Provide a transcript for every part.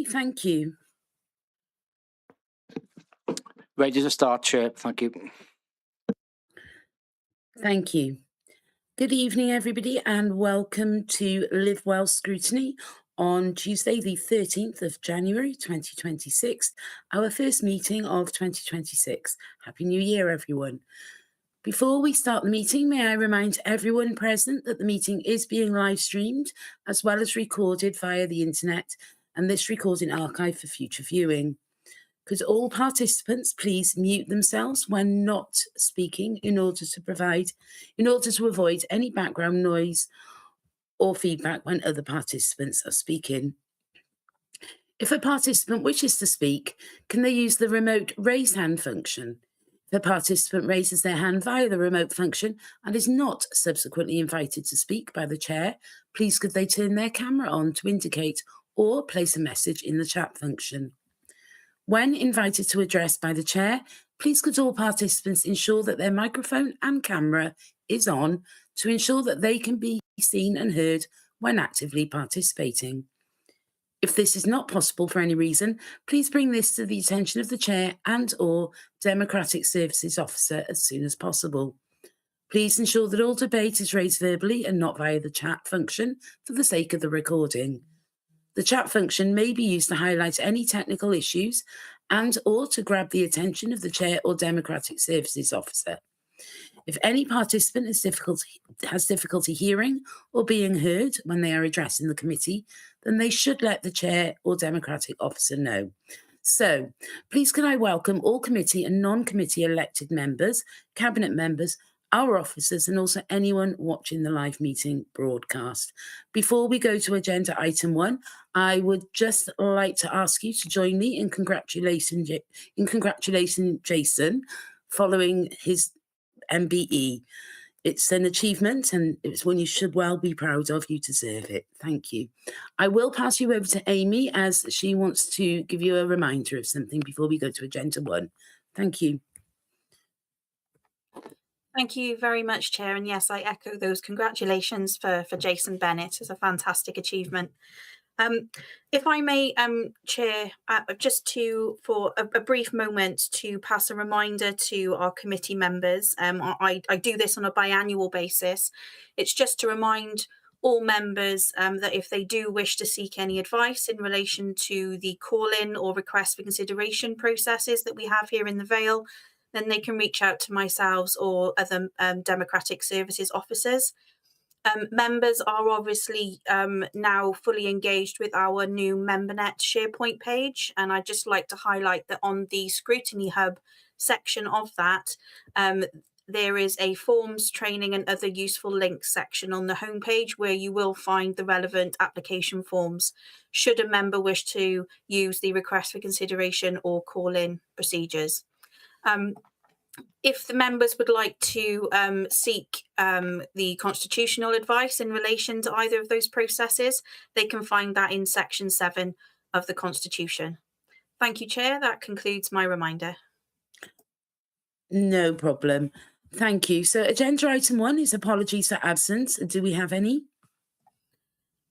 Thank you. Ready to start, Chair. Thank you. Thank you. Good evening, everybody, and welcome to Live Well Scrutiny on Tuesday, the 13th of January, 2026, our first meeting of 2026. Happy New Year, everyone. Before we start the meeting, may I remind everyone present that the meeting is being live streamed as well as recorded via the internet, and this recording archived for future viewing. Could all participants please mute themselves when not speaking in order to avoid any background noise or feedback when other participants are speaking. If a participant wishes to speak, can they use the remote raise hand function? If a participant raises their hand via the remote function and is not subsequently invited to speak by the chair, please could they turn their camera on to indicate or place a message in the chat function. When invited to address by the chair, please could all participants ensure that their microphone and camera is on to ensure that they can be seen and heard when actively participating. If this is not possible for any reason, please bring this to the attention of the chair and/or Democratic Services Officer as soon as possible. Please ensure that all debate is raised verbally and not via the chat function for the sake of the recording. The chat function may be used to highlight any technical issues and/or to grab the attention of the chair or Democratic Services Officer. If any participant has difficulty hearing or being heard when they are addressing the committee, then they should let the chair or Democratic Officer know. So, please can I welcome all committee and non-committee elected members, cabinet members, our officers, and also anyone watching the live meeting broadcast. Before we go to agenda item 1, I would just like to ask you to join me in congratulating Jason following his MBE. It's an achievement and it's one you should well be proud of. You deserve it. Thank you. I will pass you over to Amy as she wants to give you a reminder of something before we go to agenda 1. Thank you. Thank you very much, Chair. And yes, I echo those congratulations for Jason Bennett. It's a fantastic achievement. If I may, Chair, just for a brief moment to pass a reminder to our committee members. I do this on a biannual basis. It's just to remind all members that if they do wish to seek any advice in relation to the call-in or request for consideration processes that we have here in the Vale, then they can reach out to myself or other Democratic Services officers. Members are obviously now fully engaged with our new MemberNet SharePoint page, and I'd just like to highlight that on the Scrutiny Hub section of that, there is a forms, training and other useful links section on the homepage where you will find the relevant application forms should a member wish to use the request for consideration or call-in procedures. If the members would like to seek the constitutional advice in relation to either of those processes, they can find that in section 7 of the Constitution. Thank you, Chair. That concludes my reminder. No problem. Thank you. So agenda item 1 is apologies for absence. Do we have any?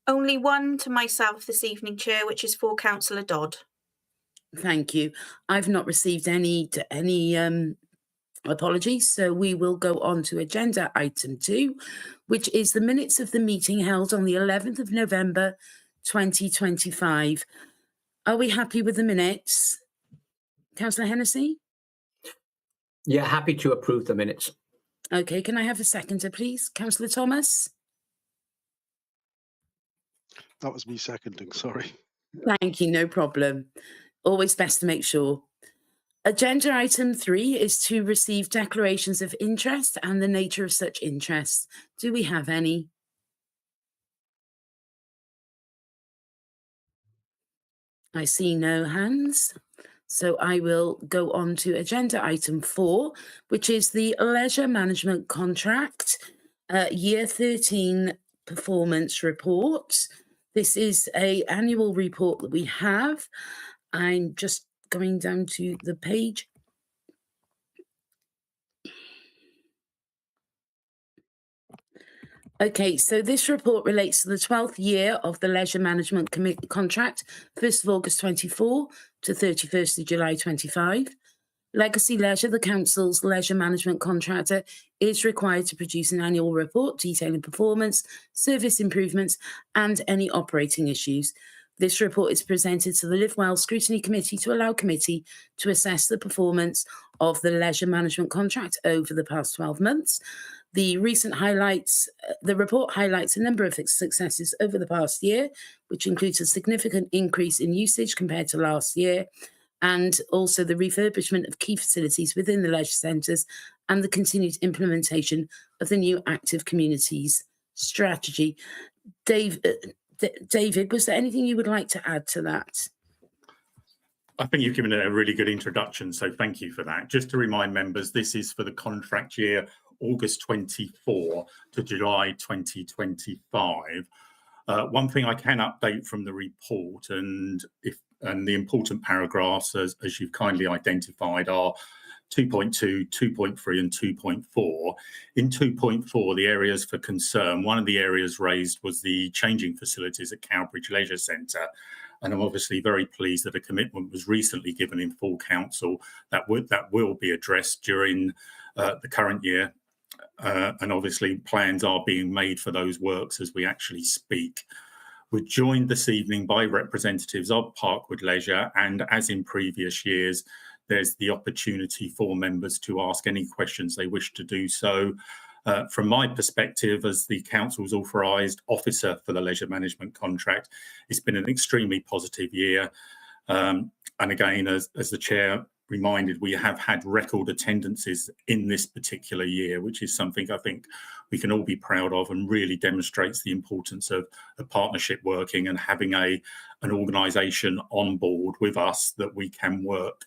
Only one to myself this evening, Chair, which is for Councillor Dodd. Thank you. I've not received any apologies, so we will go on to agenda item 2, which is the minutes of the meeting held on the 11th of November 2025. Are we happy with the minutes? Councillor Hennessy? Yeah, happy to approve the minutes. Okay, can I have a seconder, please? Councillor Thomas? That was me seconding, sorry. Thank you, no problem. Always best to make sure. Agenda item 3 is to receive declarations of interest and the nature of such interests. Do we have any? I see no hands. So I will go on to agenda item 4, which is the leisure management contract, year 13 performance report. This is an annual report that we have. I'm just going down to the page. Okay, so this report relates to the 12th year of the Leisure Management contract, 1st of August 24 to 31st of July 25. Legacy Leisure, the council's leisure management contractor, is required to produce an annual report detailing performance, service improvements, and any operating issues. This report is presented to the Live Well Scrutiny Committee to allow committee to assess the performance of the leisure management contract over the past 12 months. The report highlights a number of successes over the past year, which includes a significant increase in usage compared to last year, and also the refurbishment of key facilities within the leisure centres and the continued implementation of the new active communities strategy. David, was there anything you would like to add to that? I think you've given it a really good introduction, so thank you for that. Just to remind members, this is for the contract year August 24 to July 2025. One thing I can update from the report, and the important paragraphs, as you've kindly identified, are 2.2, 2.3 and 2.4. In 2.4, the areas for concern, one of the areas raised was the changing facilities at Cowbridge Leisure Centre. And I'm obviously very pleased that a commitment was recently given in full council that will be addressed during the current year. And obviously plans are being made for those works as we actually speak. We're joined this evening by representatives of Parkwood Leisure, and as in previous years, there's the opportunity for members to ask any questions they wish to do so. From my perspective, as the council's authorised officer for the leisure management contract, it's been an extremely positive year. And again, as the chair reminded, we have had record attendances in this particular year, which is something I think we can all be proud of and really demonstrates the importance of partnership working and having an organisation on board with us that we can work,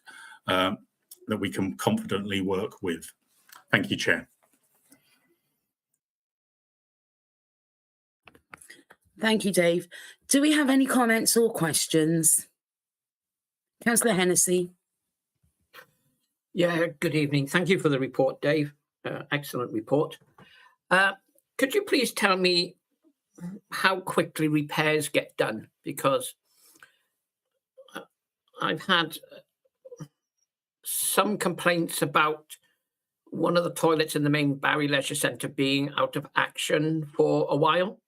that we can confidently work with. Thank you, Chair. Thank you, Dave. Do we have any comments or questions? Councillor Hennessy. Yeah, good evening. Thank you for the report, Dave. Excellent report. Could you please tell me how quickly repairs get done? Because I've had some complaints about one of the toilets in the main Byw'n Leisure Centre being out of action for a while.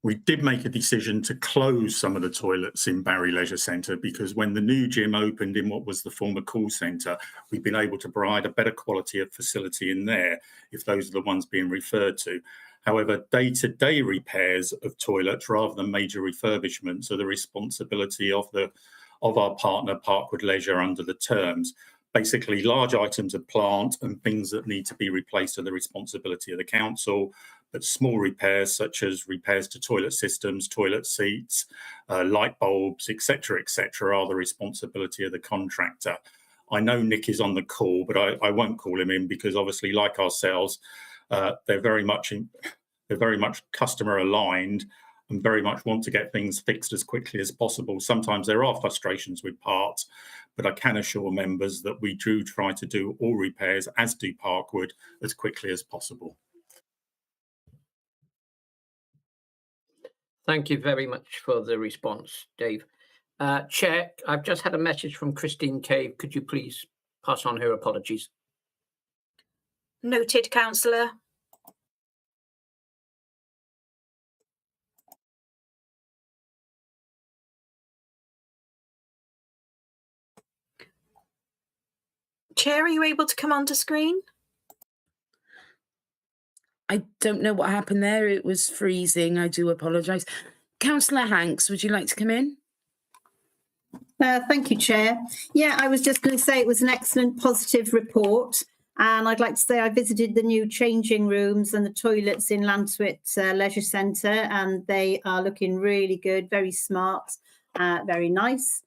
We did make a decision to close some of the toilets in Byw'n Leisure Centre because when the new gym opened in what was the former call centre, we've been able to provide a better quality of facility in there, if those are the ones being referred to. However, day-to-day repairs of toilets rather than major refurbishments are the responsibility of our partner Parkwood Leisure under the terms. Basically, large items of plant and things that need to be replaced are the responsibility of the council, but small repairs such as repairs to toilet systems, toilet seats, light bulbs, etc., are the responsibility of the contractor. I know Nick is on the call, but I won't call him in because obviously, like ourselves, they're very much customer aligned and very much want to get things fixed as quickly as possible. Sometimes there are frustrations with parts, but I can assure members that we do try to do all repairs, as do Parkwood, as quickly as possible. Thank you very much for the response, Dave. Chair, I've just had a message from Christine Cave. Could you please pass on her apologies? Noted, councillor. Chair, are you able to come onto screen? I don't know what happened there. It was freezing. I do apologise. Councillor Hanks, would you like to come in? Thank you, Chair. Yeah, I was just going to say it was an excellent positive report. And I'd like to say I visited the new changing rooms and the toilets in Lantwit Leisure Centre, and they are looking really good, very smart, very nice.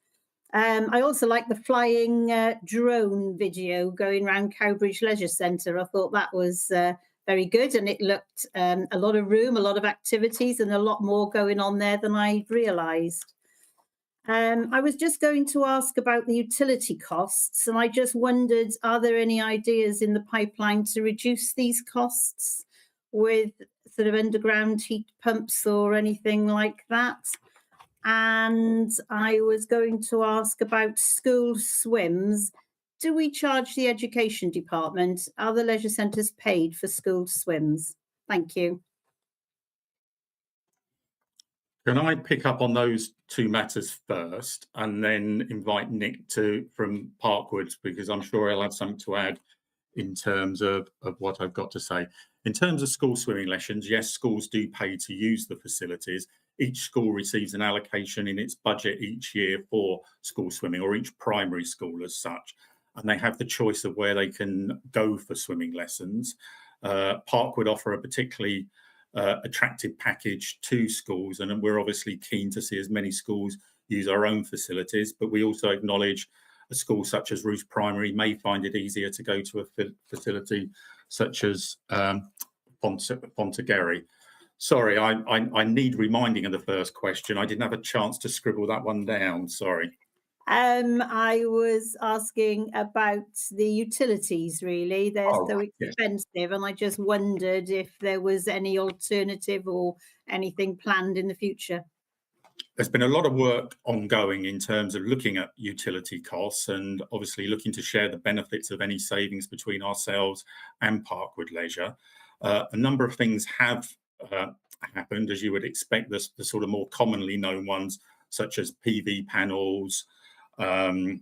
I also like the flying drone video going around Cowbridge Leisure Centre. I thought that was very good, and it looked a lot of room, a lot of activities, and a lot more going on there than I realised. I was just going to ask about the utility costs, and I just wondered, are there any ideas in the pipeline to reduce these costs with sort of underground heat pumps or anything like that? And I was going to ask about school swims. Do we charge the education department? Are the leisure centres paid for school swims? Thank you. Can I pick up on those two matters first and then invite Nick from Parkwood, because I'm sure he'll have something to add in terms of what I've got to say. In terms of school swimming lessons, yes, schools do pay to use the facilities. Each school receives an allocation in its budget each year for school swimming, or each primary school as such, and they have the choice of where they can go for swimming lessons. Parkwood offer a particularly attractive package to schools, and we're obviously keen to see as many schools use our own facilities, but we also acknowledge a school such as Roos Primary may find it easier to go to a facility such as Pontegary. Sorry, I need reminding of the first question. I didn't have a chance to scribble that one down, sorry. I was asking about the utilities, really. They're so expensive, and I just wondered if there was any alternative or anything planned in the future. There's been a lot of work ongoing in terms of looking at utility costs and obviously looking to share the benefits of any savings between ourselves and Parkwood Leisure. A number of things have happened, as you would expect, the sort of more commonly known ones, such as PV panels, LED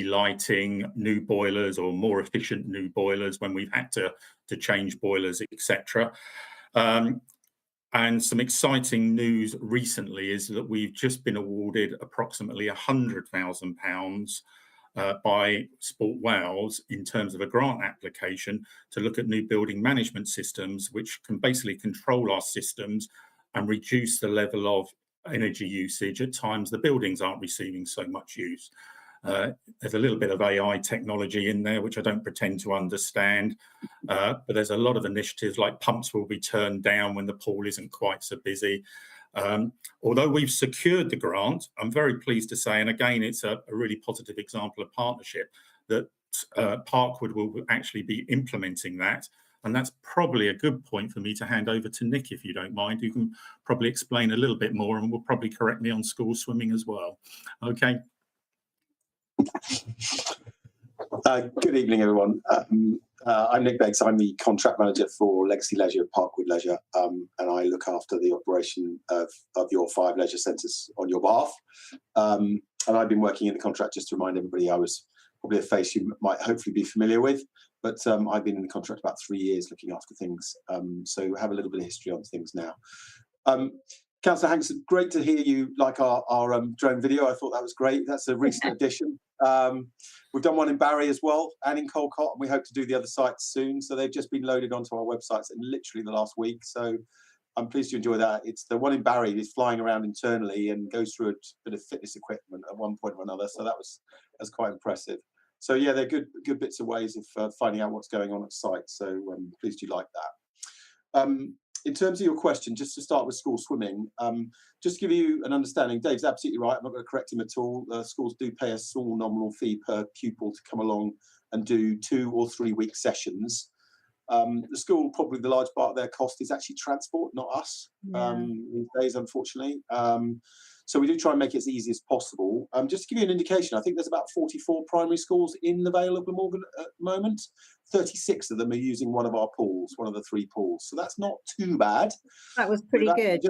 lighting, new boilers or more efficient new boilers when we've had to change boilers, etc. And some exciting news recently is that we've just been awarded approximately £100,000 by Sport Wales in terms of a grant application to look at new building management systems, which can basically control our systems and reduce the level of energy usage at times the buildings aren't receiving so much use. There's a little bit of AI technology in there, which I don't pretend to understand, but there's a lot of initiatives like pumps will be turned down when the pool isn't quite so busy. Although we've secured the grant, I'm very pleased to say, and again, it's a really positive example of partnership, that Parkwood will actually be implementing that. And that's probably a good point for me to hand over to Nick, if you don't mind, who can probably explain a little bit more and will probably correct me on school swimming as well. Okay. Good evening, everyone. I'm Nick Beggs. I'm the contract manager for Legacy Leisure, Parkwood Leisure, and I look after the operation of your 5 leisure centres on your behalf. And I've been working in the contract, just to remind everybody, I was probably a face you might hopefully be familiar with, but I've been in the contract about 3 years looking after things, so have a little bit of history on things now. Councillor Hanks, great to hear you like our drone video. I thought that was great. That's a recent addition. We've done one in Barry as well and in Colcott, and we hope to do the other sites soon. So they've just been loaded onto our websites in literally the last week. So I'm pleased you enjoy that. It's the one in Barry is flying around internally and goes through a bit of fitness equipment at one point or another. So that's quite impressive. So yeah, they're good bits of ways of finding out what's going on at site. So I'm pleased you like that. In terms of your question, just to start with school swimming, just to give you an understanding, Dave's absolutely right. I'm not going to correct him at all. Schools do pay a small nominal fee per pupil to come along and do 2 or 3 week sessions. The school, probably the large part of their cost is actually transport, not us, these days, unfortunately. So we do try and make it as easy as possible. Just to give you an indication, I think there's about 44 primary schools in the Vale of Glamorgan at the moment. 36 of them are using one of our pools, one of the 3 pools. So that's not too bad. That was pretty good.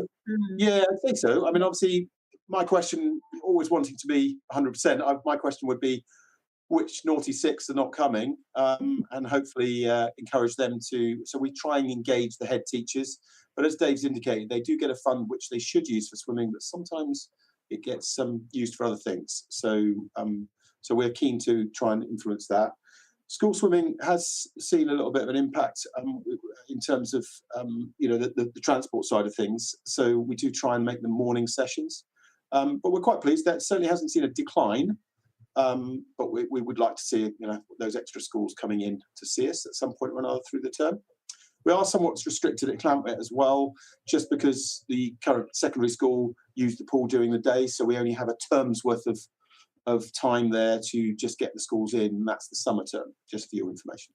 Yeah, I think so. I mean, obviously, my question, always wanting to be 100%, my question would be, which naughty 6 are not coming, and hopefully encourage them to. So we try and engage the head teachers. But as Dave's indicated, they do get a fund which they should use for swimming, but sometimes it gets used for other things. So so we're keen to try and influence that. School swimming has seen a little bit of an impact in terms of the transport side of things. So we do try and make them morning sessions, but we're quite pleased. That certainly hasn't seen a decline. But we would like to see those extra schools coming in to see us at some point or another through the term. We are somewhat restricted at Clampett as well, just because the current secondary school use the pool during the day, so we only have a term's worth of time there to just get the schools in, and that's the summer term, just for your information.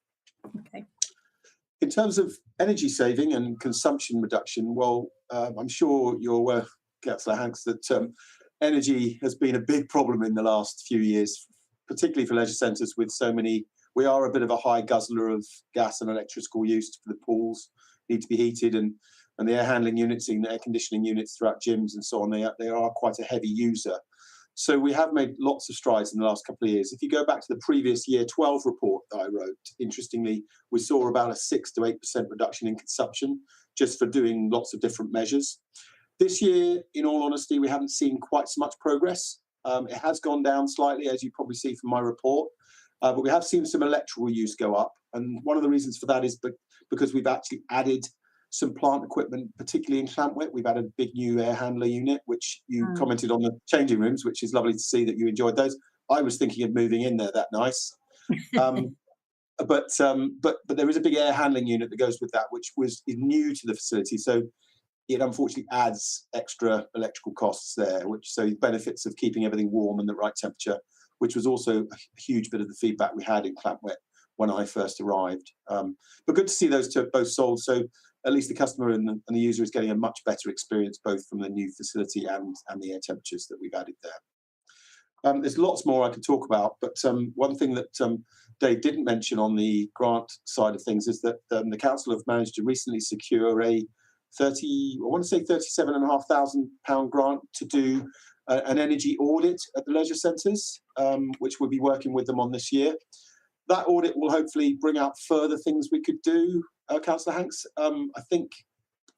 Okay. In terms of energy saving and consumption reduction, well, I'm sure you're aware, Councillor Hanks, that energy has been a big problem in the last few years, particularly for leisure centres with so many. We are a bit of a high guzzler of gas and electrical use for the pools, need to be heated, and the air handling units and air conditioning units throughout gyms and so on, they are quite a heavy user. So we have made lots of strides in the last couple of years. If you go back to the previous year 12 report that I wrote, interestingly, we saw about a 6 to 8% reduction in consumption just for doing lots of different measures. This year, in all honesty, we haven't seen quite so much progress. It has gone down slightly, as you probably see from my report, but we have seen some electrical use go up. And one of the reasons for that is because we've actually added some plant equipment, particularly in Llantwit. We've had a big new air handler unit, which you commented on the changing rooms, which is lovely to see that you enjoyed those. I was thinking of moving in there, that nice. But there is a big air handling unit that goes with that, which is new to the facility. So it unfortunately adds extra electrical costs there, so benefits of keeping everything warm and the right temperature, which was also a huge bit of the feedback we had in Llantwit when I first arrived. But good to see those two both sold. So at least the customer and the user is getting a much better experience, both from the new facility and the air temperatures that we've added there. There's lots more I could talk about, but one thing that Dave didn't mention on the grant side of things is that the council have managed to recently secure a £37,500 grant to do an energy audit at the leisure centres, which we'll be working with them on this year. That audit will hopefully bring out further things we could do, Councillor Hanks. I think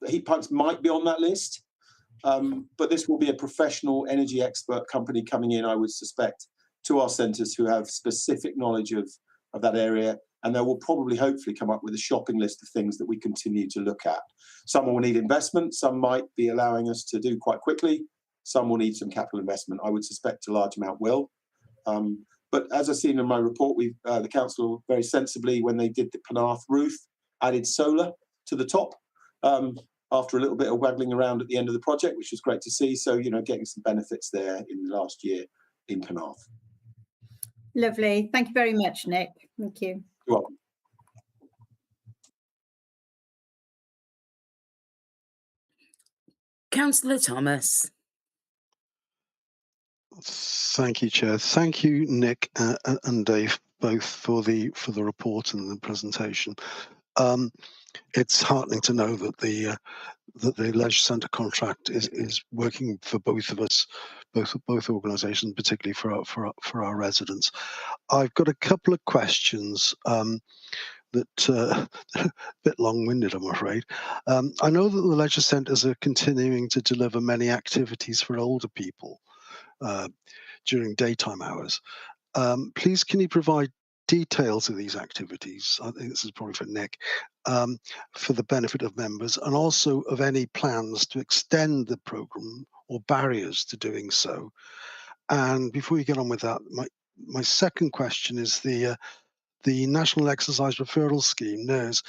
heat pumps might be on that list, but this will be a professional energy expert company coming in, I would suspect, to our centres who have specific knowledge of that area, and they will probably hopefully come up with a shopping list of things that we continue to look at. Some will need investment, some might be allowing us to do quite quickly, some will need some capital investment. I would suspect a large amount will. But as I've seen in my report, the council very sensibly, when they did the Penarth roof, added solar to the top after a little bit of waggling around at the end of the project, which was great to see. So, getting some benefits there in the last year in Penarth. Lovely. Thank you very much, Nick. Thank you. You're welcome. Councillor Thomas. Thank you, Chair. Thank you, Nick and Dave, both for the report and the presentation. It's heartening to know that the leisure centre contract is working for both of us, both organisations, particularly for our residents. I've got a couple of questions that a bit long-winded, I'm afraid. I know that the leisure centres are continuing to deliver many activities for older people during daytime hours. Please, can you provide details of these activities? I think this is probably for Nick, for the benefit of members, and also of any plans to extend the programme or barriers to doing so. And before you get on with that, my second question is the National Exercise Referral Scheme, NERS,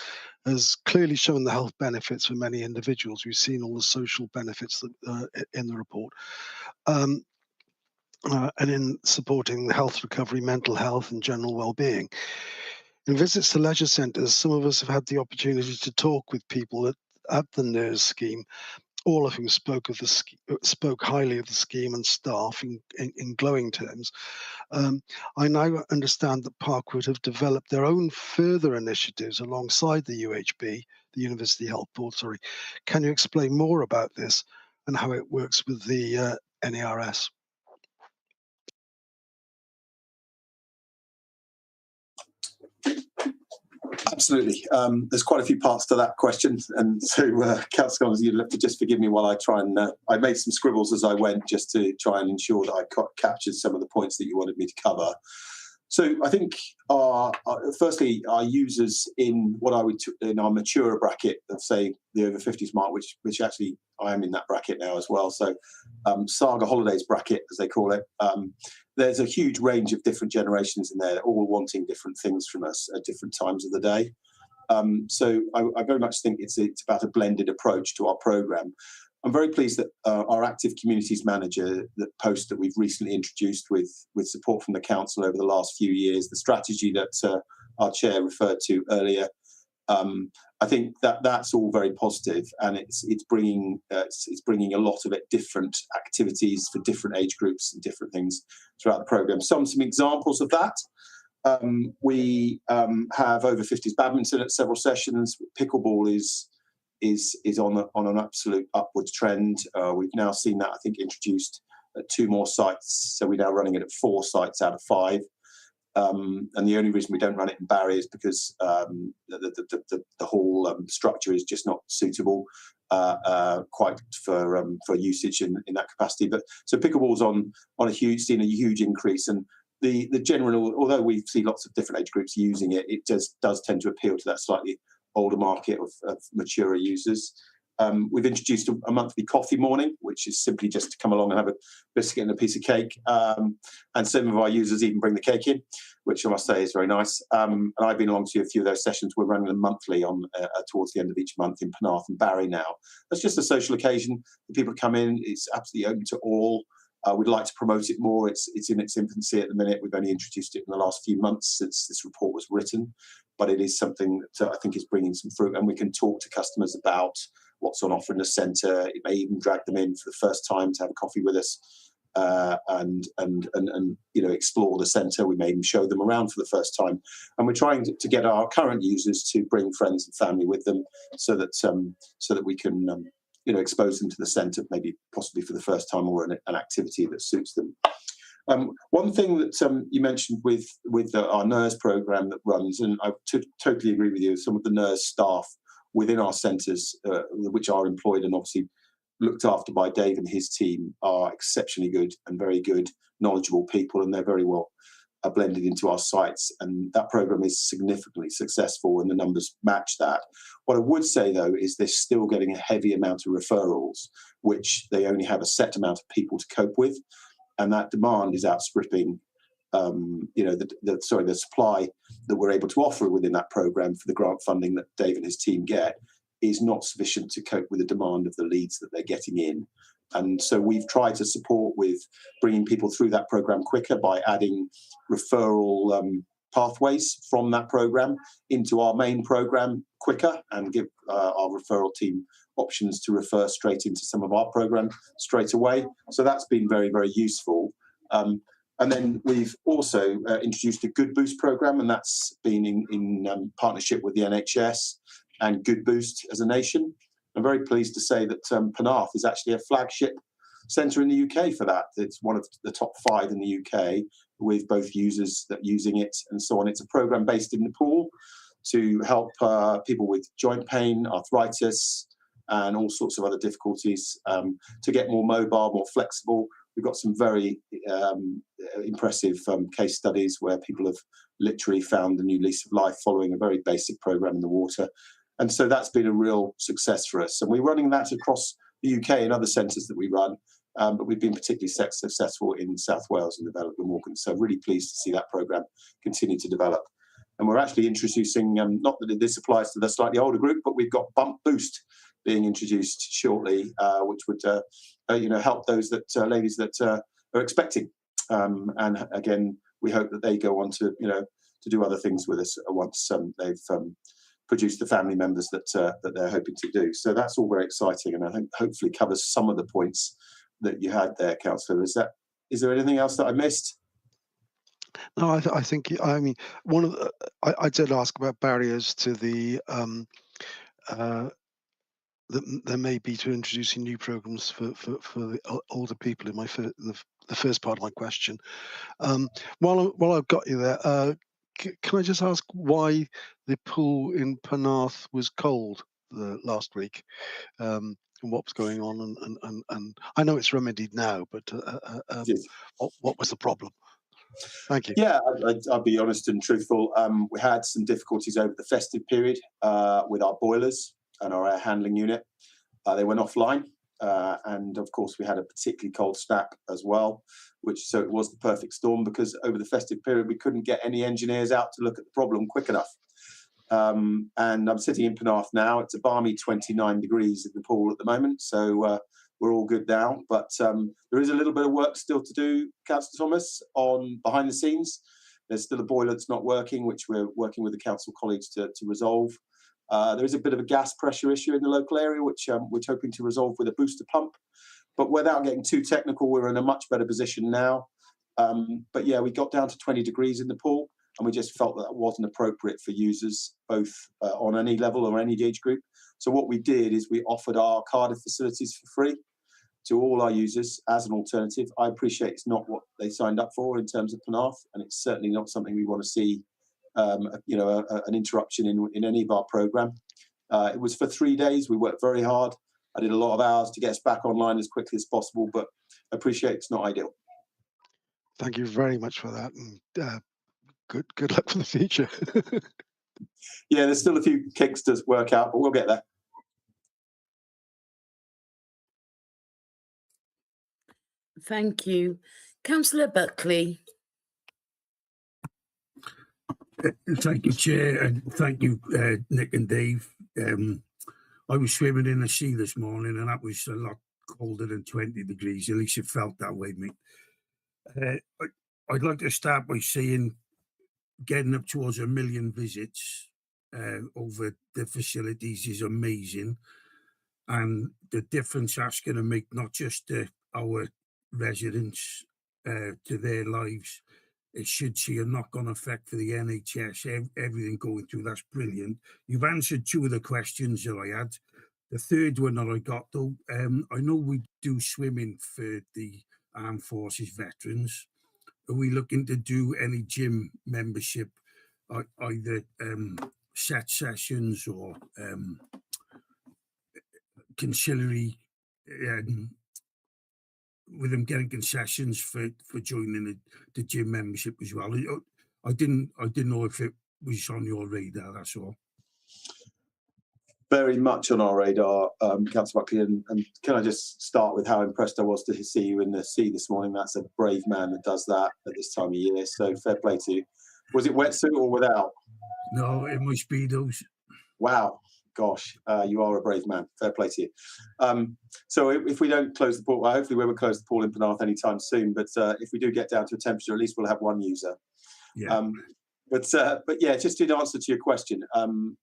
has clearly shown the health benefits for many individuals. We've seen all the social benefits that, in the report. And in supporting the health recovery, mental health and general well-being. In visits to leisure centres, some of us have had the opportunity to talk with people at the NERS scheme, all of whom spoke highly of the scheme and staff in glowing terms. I now understand that Parkwood have developed their own further initiatives alongside the UHB, the University Health Board, sorry. Can you explain more about this and how it works with the NERS? Absolutely. There's quite a few parts to that question. And so, Councillor Collins, you'll have to just forgive me while I try and... I made some scribbles as I went just to try and ensure that I captured some of the points that you wanted me to cover. So I think, firstly, our users in what I would in our mature bracket of, say, the over 50s mark, which actually I am in that bracket now as well. So Saga Holidays bracket, as they call it. There's a huge range of different generations in there, all wanting different things from us at different times of the day. So I very much think it's about a blended approach to our programme. I'm very pleased that our active communities manager, that post that we've recently introduced with support from the council over the last few years, the strategy that our chair referred to earlier, I think that's all very positive, and it's bringing a lot of different activities for different age groups and different things throughout the programme. Some examples of that. We have over 50s badminton at several sessions. Pickleball is on an absolute upward trend. We've now seen that, I think, introduced at 2 more sites, so we're now running it at 4 sites out of 5. And the only reason we don't run it in Barry is because the whole structure is just not suitable quite for usage in that capacity. But so pickleball's seen a huge increase, and the general, although we see lots of different age groups using it, it does tend to appeal to that slightly older market of maturer users. We've introduced a monthly coffee morning, which is simply just to come along and have a biscuit and a piece of cake. And some of our users even bring the cake in, which I must say is very nice. And I've been along to a few of those sessions. We're running them monthly towards the end of each month in Penarth and Barry now. That's just a social occasion. People come in. It's absolutely open to all. We'd like to promote it more. It's in its infancy at the minute. We've only introduced it in the last few months since this report was written, but it is something that I think is bringing some fruit, and we can talk to customers about what's on offer in the centre. It may even drag them in for the first time to have a coffee with us and explore the centre. We may even show them around for the first time, and we're trying to get our current users to bring friends and family with them, so that we can expose them to the centre, maybe possibly for the first time, or an activity that suits them. One thing that you mentioned with our NERS programme that runs, and I totally agree with you, some of the NERS staff within our centres, which are employed and obviously looked after by Dave and his team, are exceptionally good and very good, knowledgeable people, and they're very well blended into our sites. And that programme is significantly successful, and the numbers match that. What I would say, though, is they're still getting a heavy amount of referrals, which they only have a set amount of people to cope with, and that demand is outstripping the supply that we're able to offer within that programme for the grant funding that Dave and his team get is not sufficient to cope with the demand of the leads that they're getting in. And so we've tried to support with bringing people through that programme quicker by adding referral pathways from that programme into our main programme quicker, and give our referral team options to refer straight into some of our programme straight away. So that's been very, very useful. And then we've also introduced a Good Boost programme, and that's been in partnership with the NHS and Good Boost as a nation. I'm very pleased to say that Penarth is actually a flagship centre in the UK for that. It's one of the top 5 in the UK, with both users that using it and so on. It's a programme based in Nepal to help people with joint pain, arthritis, and all sorts of other difficulties to get more mobile, more flexible. We've got some very impressive case studies where people have literally found a new lease of life following a very basic programme in the water. And so that's been a real success for us. And we're running that across the UK and other centres that we run, but we've been particularly successful in South Wales and the Vale of Glamorgan. So I'm really pleased to see that programme continue to develop. And we're actually introducing, not that this applies to the slightly older group, but we've got Bump Boost being introduced shortly, which would help those ladies that are expecting. And again, we hope that they go on to do other things with us once they've produced the family members that they're hoping to do. So that's all very exciting, and I think hopefully covers some of the points that you had there, Councillor. Is there anything else that I missed? No, I think, I mean, one of the, I did ask about barriers to the that there may be to introducing new programs for the older people in the first part of my question. While I've got you there, can I just ask why the pool in Penarth was cold last week, and what was going on? And I know it's remedied now, but Yes. what was the problem? Thank you. Yeah, I'll be honest and truthful. We had some difficulties over the festive period with our boilers and our air handling unit. They went offline, and of course we had a particularly cold snap as well, so it was the perfect storm, because over the festive period we couldn't get any engineers out to look at the problem quick enough. and I'm sitting in Penarth now. It's a balmy 29 degrees in the pool at the moment, so we're all good now. But there is a little bit of work still to do, Councillor Thomas, on behind the scenes. There's still a boiler that's not working, which we're working with the council colleagues to resolve. There is a bit of a gas pressure issue in the local area, which we're hoping to resolve with a booster pump. But without getting too technical, we're in a much better position now. But yeah, we got down to 20 degrees in the pool, and we just felt that wasn't appropriate for users, both on any level or any age group. So what we did is we offered our Cardiff facilities for free to all our users as an alternative. I appreciate it's not what they signed up for in terms of Penarth, and it's certainly not something we want to see, an interruption in any of our programme. It was for 3 days. We worked very hard. I did a lot of hours to get us back online as quickly as possible, but I appreciate it's not ideal. Thank you very much for that, and good luck for the future. Yeah, there's still a few kinks to work out, but we'll get there. Thank you. Councillor Buckley. Thank you, Chair, and thank you, Nick and Dave. I was swimming in the sea this morning, and that was a lot colder than 20 degrees. At least it felt that way, mate. I'd like to start by saying getting up towards 1 million visits over the facilities is amazing, and the difference that's going to make not just to our residents, to their lives, it should see a knock-on effect for the NHS, everything going through. That's brilliant. You've answered 2 of the questions that I had. The third one that I got, though, I know we do swimming for the Armed Forces veterans. Are we looking to do any gym membership, either set sessions or conciliary, with them getting concessions for joining the gym membership as well? I didn't know if it was on your radar, that's all. Very much on our radar, Councillor Buckley, and can I just start with how impressed I was to see you in the sea this morning? That's a brave man that does that at this time of year, so fair play to you. Was it wetsuit or without? No, in my Speedos. Wow, gosh, you are a brave man. Fair play to you. So if we don't close the pool, well, hopefully we won't close the pool in Penarth anytime soon, but if we do get down to a temperature, at least we'll have one user. Yeah. But yeah, just in answer to your question,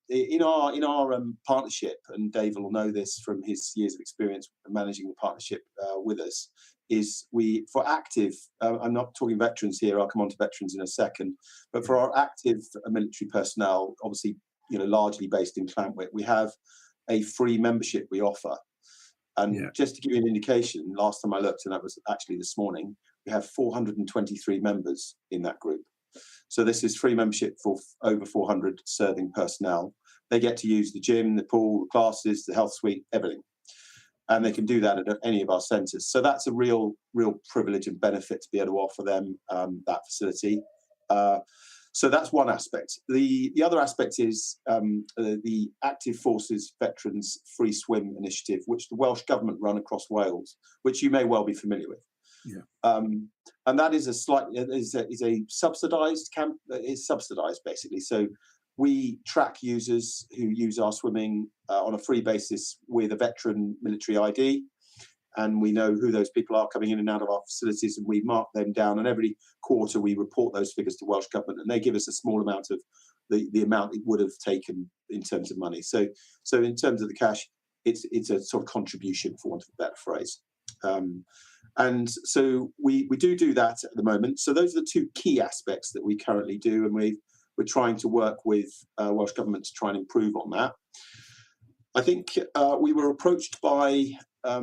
in our partnership, and Dave will know this from his years of experience managing the partnership with us, is we, for active, I'm not talking veterans here, I'll come on to veterans in a second, but for our active military personnel, obviously, largely based in Llantwit, we have a free membership we offer. And just to give you an indication, last time I looked, and that was actually this morning, we have 423 members in that group. So this is free membership for over 400 serving personnel. They get to use the gym, the pool, the classes, the health suite, everything. And they can do that at any of our centres. So that's a real privilege and benefit to be able to offer them that facility. So that's one aspect. The other aspect is the Active Forces Veterans Free Swim Initiative, which the Welsh Government run across Wales, which you may well be familiar with. Yeah. And that is a subsidised camp. It's subsidised basically. So we track users who use our swimming on a free basis with a veteran military ID, and we know who those people are coming in and out of our facilities, and we mark them down. And every quarter we report those figures to Welsh Government, and they give us a small amount of the amount it would have taken in terms of money. So in terms of the cash, it's a sort of contribution, for want of a better phrase. And so we do that at the moment. So those are the 2 key aspects that we currently do, and we're trying to work with Welsh Government to try and improve on that. I think we were approached by, I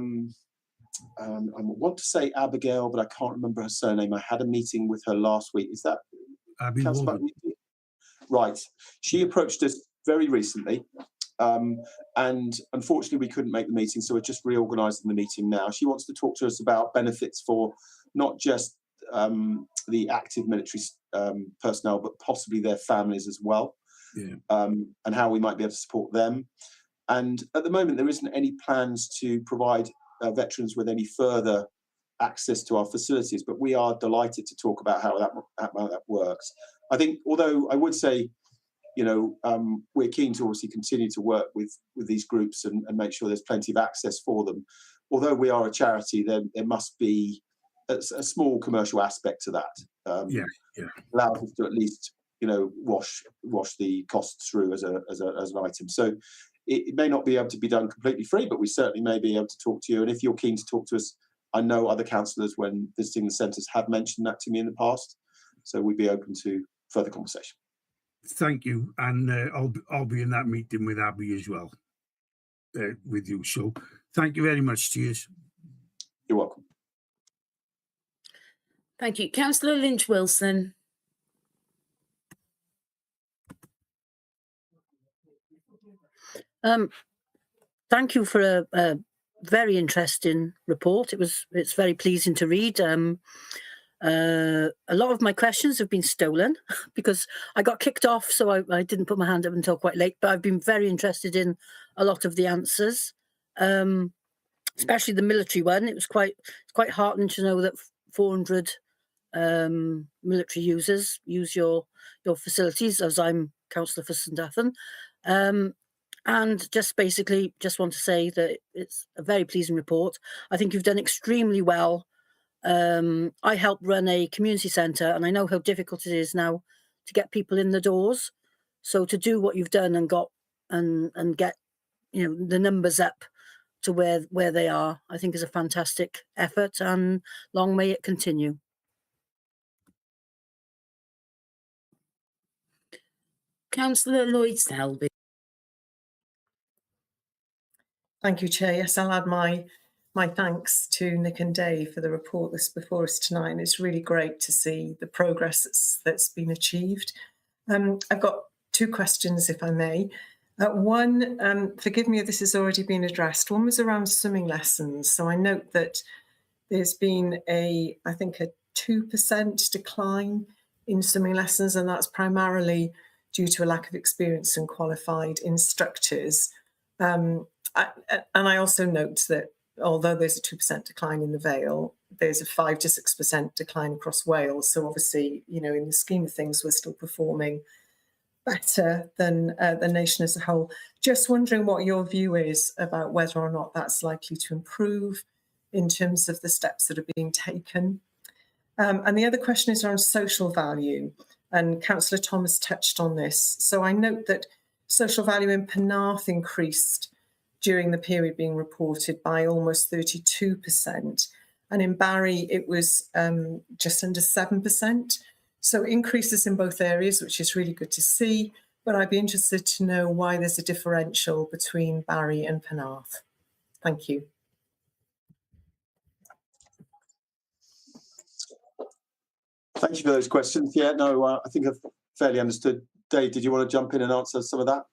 want to say Abigail, but I can't remember her surname. I had a meeting with her last week. Is that Abby? Right. She approached us very recently. And unfortunately we couldn't make the meeting, so we're just reorganising the meeting now. She wants to talk to us about benefits for not just the active military personnel, but possibly their families as well, and how we might be able to support them. And at the moment there isn't any plans to provide veterans with any further access to our facilities, but we are delighted to talk about how that works. I think, although I would say we're keen to obviously continue to work with these groups and make sure there's plenty of access for them. Although we are a charity, there must be a small commercial aspect to that. Allows us to at least wash the costs through as an item. So it may not be able to be done completely free, but we certainly may be able to talk to you. And if you're keen to talk to us, I know other councillors, when visiting the centres, have mentioned that to me in the past. So we'd be open to further conversation. Thank you, and I'll be in that meeting with Abby as well, with you. So thank you very much. Cheers. You're welcome. Thank you. Councillor Lynch-Wilson. Thank you for a very interesting report. It's very pleasing to read. A lot of my questions have been stolen because I got kicked off, so I didn't put my hand up until quite late. But I've been very interested in a lot of the answers, especially the military one. It's quite heartening to know that 400 military users use your facilities, as I'm councillor for St Athan. And just want to say that it's a very pleasing report. I think you've done extremely well. I help run a community centre, and I know how difficult it is now to get people in the doors. So to do what you've done and get the numbers up to where they are, I think is a fantastic effort, and long may it continue. Councillor Lloyd-Selby. Thank you, Chair. Yes, I'll add my thanks to Nick and Dave for the report that's before us tonight. And it's really great to see the progress that's been achieved. I've got two questions, if I may. One, forgive me if this has already been addressed. One was around swimming lessons. So I note that there's been I think a 2% decline in swimming lessons, and that's primarily due to a lack of experience and qualified instructors. And I also note that although there's a 2% decline in the Vale, there's a 5 to 6% decline across Wales. So obviously, in the scheme of things, we're still performing better than the nation as a whole. Just wondering what your view is about whether or not that's likely to improve in terms of the steps that are being taken. And the other question is around social value. And Councillor Thomas touched on this. So I note that social value in Penarth increased during the period being reported by almost 32%. And in Barry, it was just under 7%. So increases in both areas, which is really good to see. But I'd be interested to know why there's a differential between Barry and Penarth. Thank you. Thank you for those questions. Yeah, no, I think I've fairly understood. Dave, did you want to jump in and answer some of that?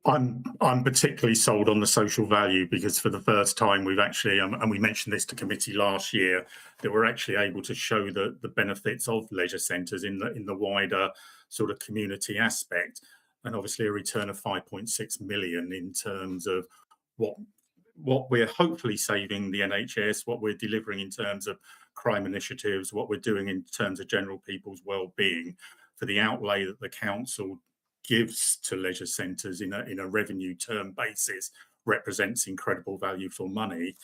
I'm particularly sold on the social value, because for the first time we've actually, and we mentioned this to committee last year, that we're actually able to show the benefits of leisure centres in the wider sort of community aspect, and obviously a return of 5.6 million in terms of what we're hopefully saving the NHS, what we're delivering in terms of crime initiatives, what we're doing in terms of general people's well-being, for the outlay that the council gives to leisure centres in a revenue term basis represents incredible value for money.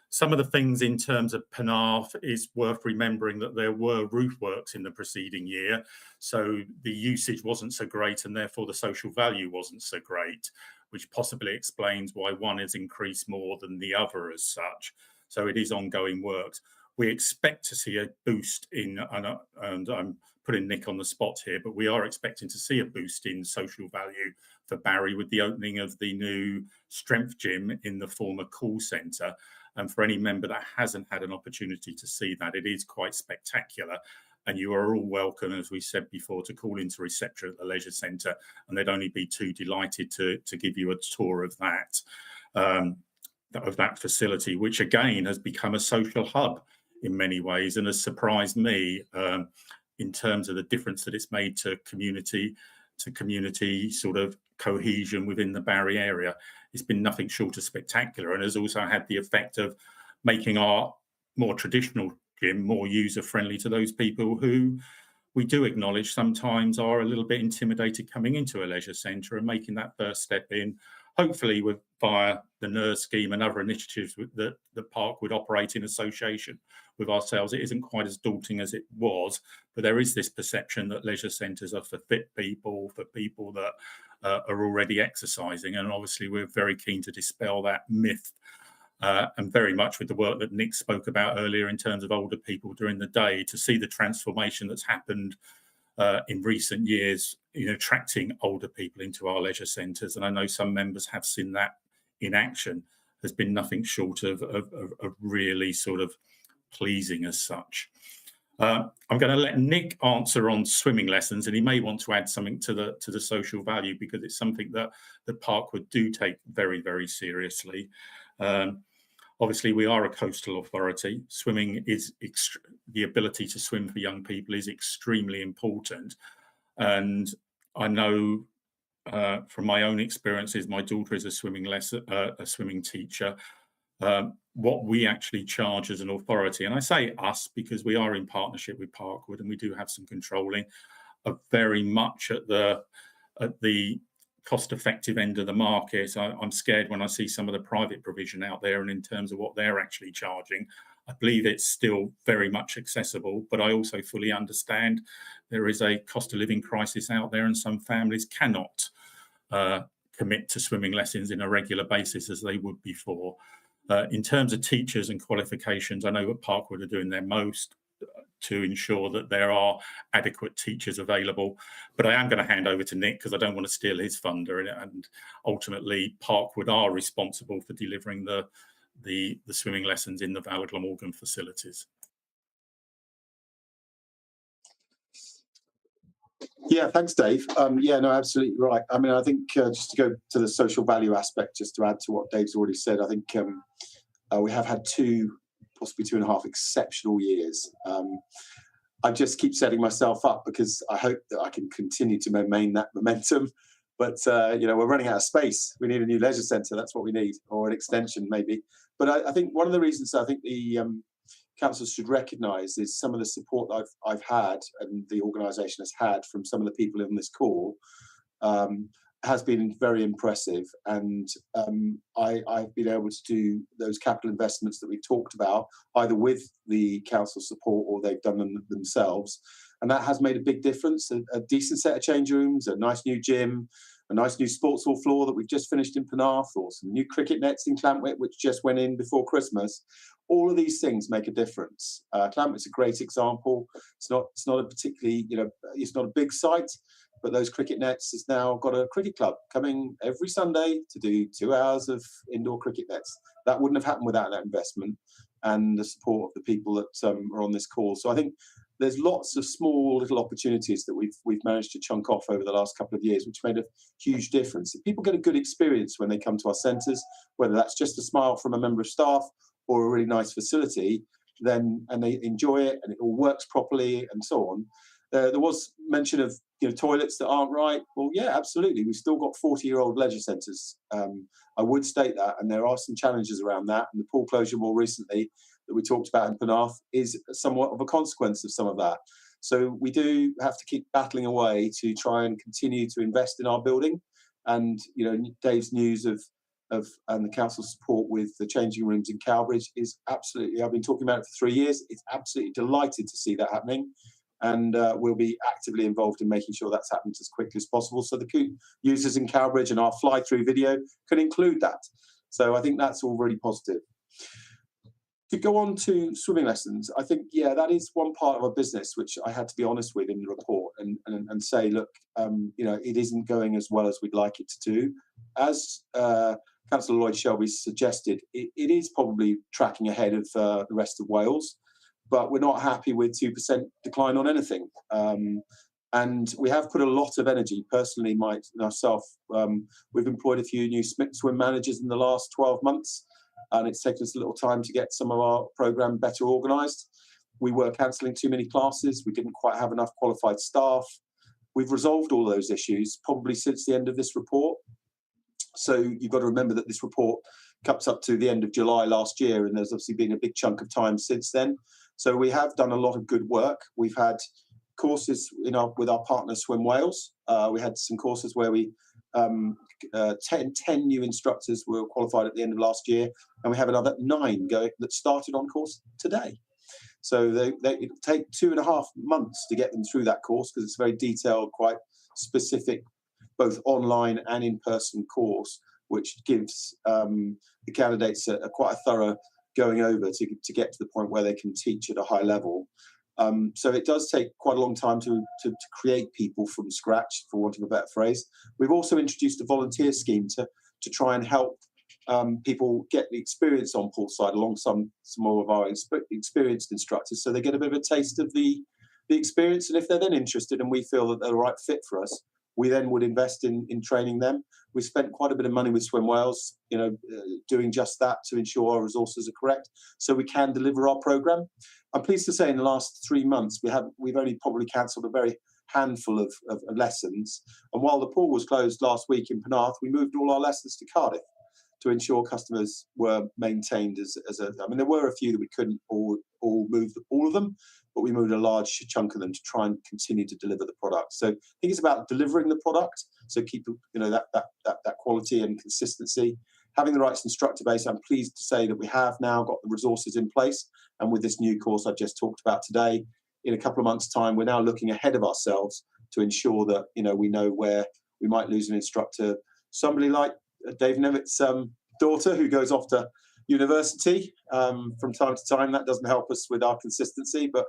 Some of the things in terms of Penarth is worth remembering that there were roof works in the preceding year, so the usage wasn't so great, and therefore the social value wasn't so great, which possibly explains why one has increased more than the other as such. So it is ongoing works. We expect to see a boost in, and I'm putting Nick on the spot here, but we are expecting to see a boost in social value for Barry with the opening of the new strength gym in the former call centre. And for any member that hasn't had an opportunity to see that, it is quite spectacular. And you are all welcome, as we said before, to call into reception at the leisure centre, and they'd only be too delighted to give you a tour of that facility, which again has become a social hub in many ways, and has surprised me in terms of the difference that it's made to community sort of cohesion within the Barry area. It's been nothing short of spectacular, and has also had the effect of making our more traditional gym more user friendly to those people who we do acknowledge sometimes are a little bit intimidated coming into a leisure centre and making that first step in, hopefully via the NERS scheme and other initiatives that the park would operate in association with ourselves. It isn't quite as daunting as it was, but there is this perception that leisure centres are for fit people, for people that are already exercising. And obviously we're very keen to dispel that myth. And very much with the work that Nick spoke about earlier in terms of older people during the day, to see the transformation that's happened in recent years, attracting older people into our leisure centres. And I know some members have seen that in action, has been nothing short of really sort of pleasing as such. I'm going to let Nick answer on swimming lessons, and he may want to add something to the social value, because it's something that the park would do take very, very seriously. Obviously, we are a coastal authority. Swimming is the ability to swim for young people is extremely important. And I know from my own experiences, my daughter is a swimming teacher. What we actually charge as an authority, and I say us because we are in partnership with Parkwood and we do have some controlling, are very much at the cost-effective end of the market. I'm scared when I see some of the private provision out there, and in terms of what they're actually charging, I believe it's still very much accessible, but I also fully understand there is a cost of living crisis out there, and some families cannot commit to swimming lessons in a regular basis as they would before. In terms of teachers and qualifications, I know that Parkwood are doing their most to ensure that there are adequate teachers available. But I am going to hand over to Nick because I don't want to steal his thunder. And ultimately, Parkwood are responsible for delivering the swimming lessons in the Vale Glamorgan facilities. Yeah, thanks, Dave. Yeah, no, absolutely right. I mean, I think just to go to the social value aspect, just to add to what Dave's already said, I think we have had possibly 2.5 exceptional years. I just keep setting myself up because I hope that I can continue to maintain that momentum. But, we're running out of space. We need a new leisure centre. That's what we need, or an extension maybe. But I think one of the reasons I think the council should recognise is some of the support that I've had and the organisation has had from some of the people on this call has been very impressive. And I've been able to do those capital investments that we talked about, either with the council support or they've done them themselves. And that has made a big difference. A decent set of change rooms, a nice new gym, a nice new sports hall floor that we've just finished in Penarth, or some new cricket nets in Llantwit, which just went in before Christmas. All of these things make a difference. Llantwit's a great example. It's not a particularly, it's not a big site, but those cricket nets has now got a cricket club coming every Sunday to do 2 hours of indoor cricket nets. That wouldn't have happened without that investment and the support of the people that are on this call. So I think there's lots of small little opportunities that we've managed to chunk off over the last couple of years, which made a huge difference. If people get a good experience when they come to our centres, whether that's just a smile from a member of staff or a really nice facility, and they enjoy it and it all works properly and so on. There was mention of toilets that aren't right. Well, yeah, absolutely. We've still got 40-year-old leisure centres. I would state that, and there are some challenges around that. And the pool closure more recently that we talked about in Penarth is somewhat of a consequence of some of that. So we do have to keep battling away to try and continue to invest in our building. And Dave's news and the council's support with the changing rooms in Cowbridge is absolutely. I've been talking about it for 3 years. It's absolutely delighted to see that happening. And we'll be actively involved in making sure that's happened as quickly as possible. So the users in Cowbridge and our fly-through video can include that. So I think that's all really positive. To go on to swimming lessons, I think, that is one part of our business which I had to be honest with in the report and say, look, it isn't going as well as we'd like it to do. As Councillor Lloyd Shelby suggested, it is probably tracking ahead of the rest of Wales. But we're not happy with 2% decline on anything. And we have put a lot of energy, personally, myself, we've employed a few new swim managers in the last 12 months, and it's taken us a little time to get some of our programme better organised. We were cancelling too many classes. We didn't quite have enough qualified staff. We've resolved all those issues, probably since the end of this report. So you've got to remember that this report cuts up to the end of July last year, and there's obviously been a big chunk of time since then. So we have done a lot of good work. We've had courses with our partner Swim Wales. We had some courses where we 10 new instructors were qualified at the end of last year, and we have another 9 going that started on course today. So they take 2.5 months to get them through that course, because it's a very detailed, quite specific, both online and in-person course, which gives the candidates a quite a thorough going over to get to the point where they can teach at a high level. So it does take quite a long time to create people from scratch, for want of a better phrase. We've also introduced a volunteer scheme to try and help people get the experience on poolside along some more of our experienced instructors, so they get a bit of a taste of the experience. And if they're then interested and we feel that they're the right fit for us, we then would invest in training them. We spent quite a bit of money with Swim Wales, doing just that to ensure our resources are correct, so we can deliver our programme. I'm pleased to say in the last 3 months we've only probably cancelled a very handful of lessons. And while the pool was closed last week in Penarth, we moved all our lessons to Cardiff to ensure customers were maintained I mean, there were a few that we couldn't all move all of them, but we moved a large chunk of them to try and continue to deliver the product. So I think it's about delivering the product, so keep that quality and consistency. Having the right instructor base, I'm pleased to say that we have now got the resources in place, and with this new course I've just talked about today, in a couple of months' time, we're now looking ahead of ourselves to ensure that we know where we might lose an instructor. Somebody like Dave Nevitt's daughter, who goes off to university from time to time, that doesn't help us with our consistency, but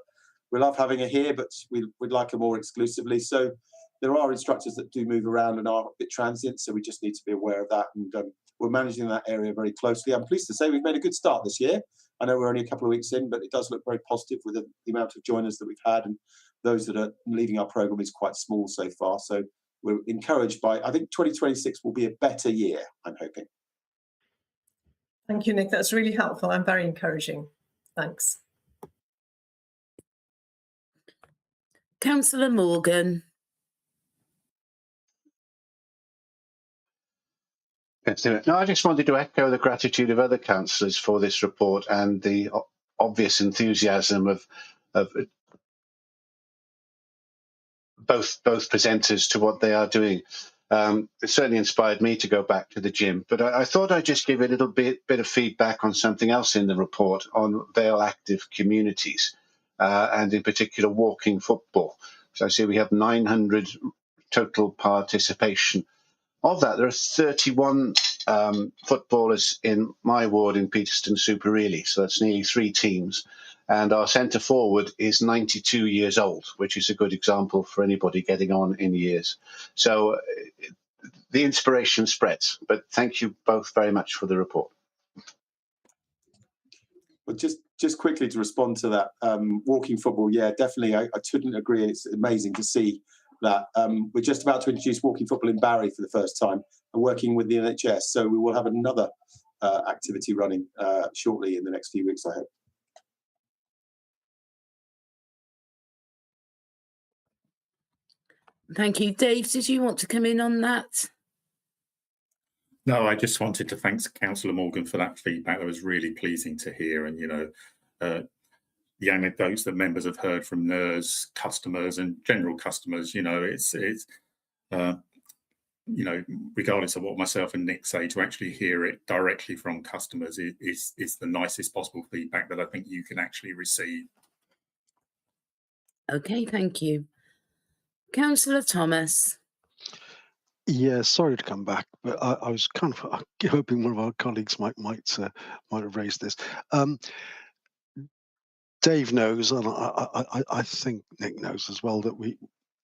we love having her here, but we'd like her more exclusively. So there are instructors that do move around and are a bit transient, so we just need to be aware of that, and we're managing that area very closely. I'm pleased to say we've made a good start this year. I know we're only a couple of weeks in, but it does look very positive with the amount of joiners that we've had, and those that are leaving our programme is quite small so far. So we're encouraged by, I think 2026 will be a better year, I'm hoping. Thank you, Nick. That's really helpful and very encouraging. Thanks. Councillor Morgan. No, I just wanted to echo the gratitude of other councillors for this report and the obvious enthusiasm of both presenters to what they are doing. It certainly inspired me to go back to the gym, but I thought I'd just give a little bit of feedback on something else in the report on Vale active communities, and in particular walking football. So I see we have 900 total participation. Of that, there are 31 footballers in my ward in Peterston Super Really, so that's nearly 3 teams. And our centre forward is 92 years old, which is a good example for anybody getting on in years. So the inspiration spreads. But thank you both very much for the report. Well, just quickly to respond to that, walking football, yeah, definitely, I couldn't agree. It's amazing to see that. We're just about to introduce walking football in Barry for the first time, and working with the NHS. So we will have another activity running shortly in the next few weeks, I hope. Thank you. Dave, did you want to come in on that? No, I just wanted to thank Councillor Morgan for that feedback. That was really pleasing to hear. And, the anecdotes that members have heard from NERS customers and general customers, regardless of what myself and Nick say, to actually hear it directly from customers is the nicest possible feedback that I think you can actually receive. Okay, thank you. Councillor Thomas. Yeah, sorry to come back, but I was kind of hoping one of our colleagues might have raised this. Dave knows, and I think Nick knows as well, that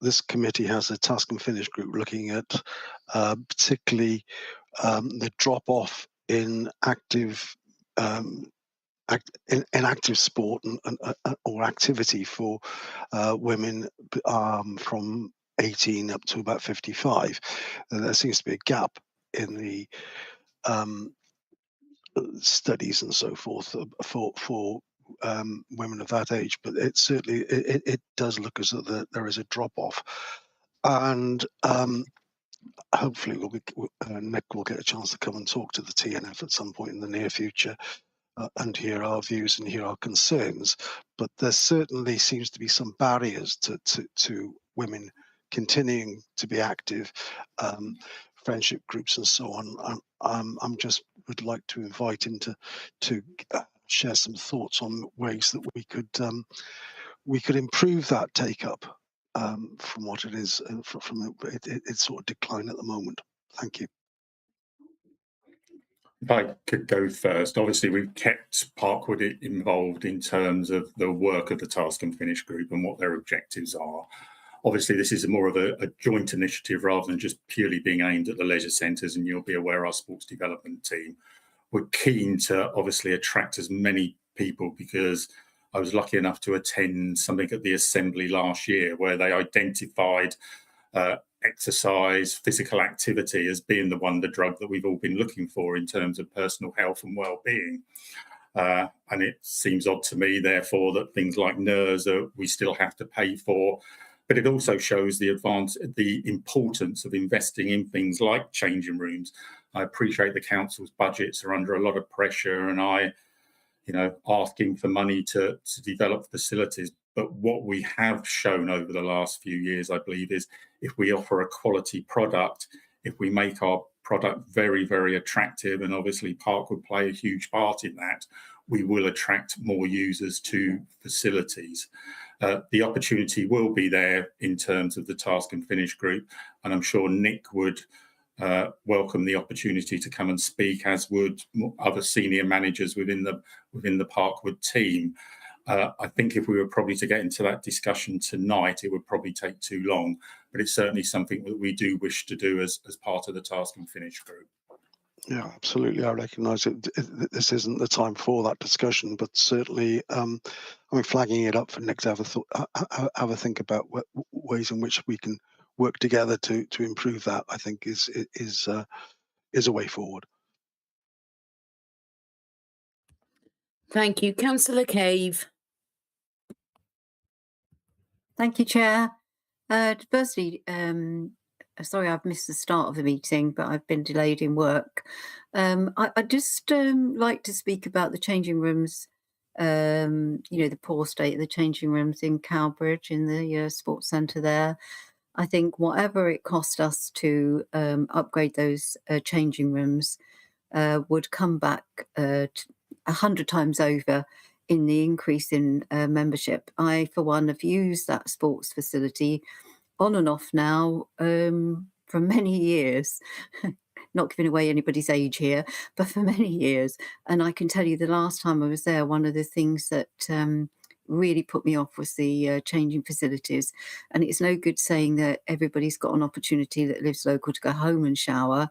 this committee has a task and finish group looking at particularly the drop off in active in active sport or activity for women from 18 up to about 55. There seems to be a gap in the studies and so forth for women of that age, but it certainly it does look as though there is a drop off, and hopefully Nick will get a chance to come and talk to the TNF at some point in the near future and hear our views and hear our concerns. But there certainly seems to be some barriers to women continuing to be active, friendship groups and so on. I'm just would like to invite him to share some thoughts on ways that we could improve that take up from what it is, and from its sort of decline at the moment. Thank you. If I could go first, obviously we've kept Parkwood involved in terms of the work of the Task and Finish group and what their objectives are. Obviously, this is more of a joint initiative rather than just purely being aimed at the leisure centres, and you'll be aware our sports development team were keen to obviously attract as many people, because I was lucky enough to attend something at the Assembly last year where they identified exercise, physical activity as being the wonder drug that we've all been looking for in terms of personal health and well-being. And it seems odd to me, therefore, that things like NERS we still have to pay for. But it also shows the importance of investing in things like changing rooms. I appreciate the council's budgets are under a lot of pressure, and asking for money to develop facilities. But what we have shown over the last few years, I believe, is if we offer a quality product, if we make our product very, very attractive, and obviously Park would play a huge part in that, we will attract more users to facilities. The opportunity will be there in terms of the Task and Finish group, and I'm sure Nick would welcome the opportunity to come and speak, as would other senior managers within the Parkwood team. I think if we were probably to get into that discussion tonight, it would probably take too long, but it's certainly something that we do wish to do as part of the Task and Finish group. Yeah, absolutely. I recognise this isn't the time for that discussion, but certainly, flagging it up for Nick to have a think about ways in which we can work together to improve that, I think is a way forward. Thank you. Councillor Cave. Thank you, Chair. Firstly, sorry I've missed the start of the meeting, but I've been delayed in work. I'd just like to speak about the changing rooms, the poor state of the changing rooms in Cowbridge, in the sports centre there. I think whatever it cost us to upgrade those changing rooms would come back 100 times over in the increase in membership. I, for one, have used that sports facility on and off now for many years. Not giving away anybody's age here, but for many years. And I can tell you the last time I was there, one of the things that really put me off was the changing facilities. And it's no good saying that everybody's got an opportunity that lives local to go home and shower,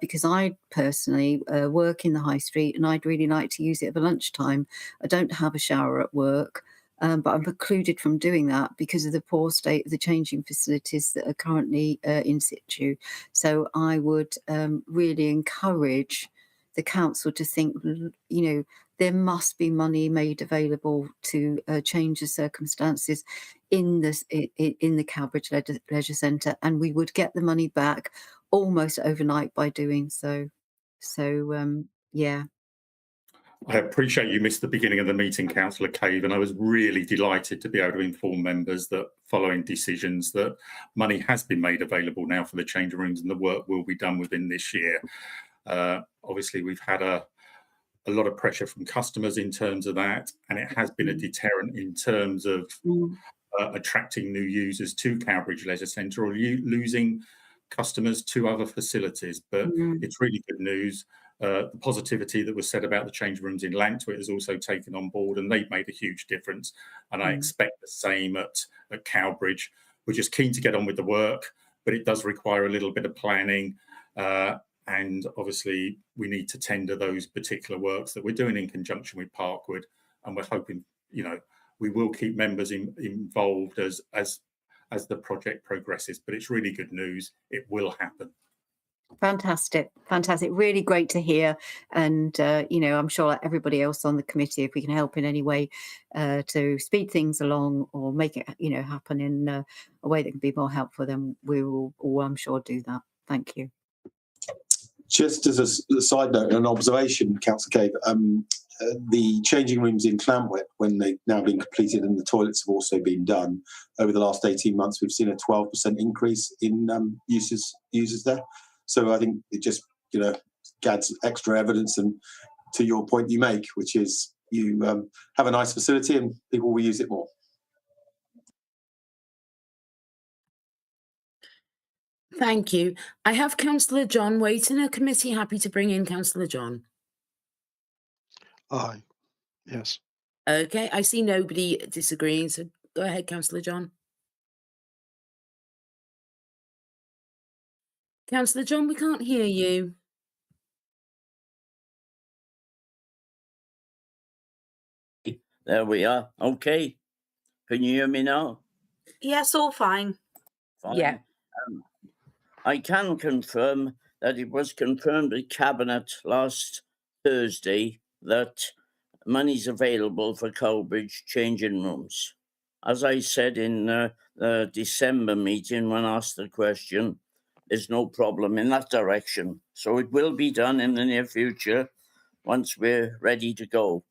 because I personally work in the high street and I'd really like to use it at lunchtime. I don't have a shower at work. But I'm precluded from doing that because of the poor state of the changing facilities that are currently in situ. So I would really encourage the council to think, there must be money made available to change the circumstances in the Cowbridge Leisure Centre, and we would get the money back almost overnight by doing so. So, yeah. I appreciate you missed the beginning of the meeting, Councillor Cave, and I was really delighted to be able to inform members that following decisions that money has been made available now for the changing rooms and the work will be done within this year. Obviously, we've had a lot of pressure from customers in terms of that, and it has been a deterrent in terms of attracting new users to Cowbridge Leisure Centre or losing customers to other facilities. But it's really good news. The positivity that was said about the change rooms in Lantwit has also taken on board, and they've made a huge difference. And I expect the same at Cowbridge. We're just keen to get on with the work, but it does require a little bit of planning. And obviously, we need to tender those particular works that we're doing in conjunction with Parkwood. And we're hoping, we will keep members involved as the project progresses. But it's really good news. It will happen. Fantastic. Really great to hear. And, I'm sure like everybody else on the committee, if we can help in any way to speed things along or make it, happen in a way that can be more helpful, then we will all, I'm sure, do that. Thank you. Just as a side note and an observation, Councillor Cave, the changing rooms in Llanwit, when they've now been completed and the toilets have also been done, over the last 18 months, we've seen a 12% increase in users there. So I think it just, adds extra evidence and to your point you make, which is you have a nice facility and people will use it more. Thank you. I have Councillor John waiting. A committee happy to bring in Councillor John? Aye. Yes. Okay, I see nobody disagreeing, so go ahead, Councillor John. Councillor John, we can't hear you. There we are. Okay. Can you hear me now? Yes, all fine. Fine. Yeah. I can confirm that it was confirmed at Cabinet last Thursday that money's available for Cowbridge changing rooms. As I said in the December meeting when asked the question, there's no problem in that direction. So it will be done in the near future once we're ready to go.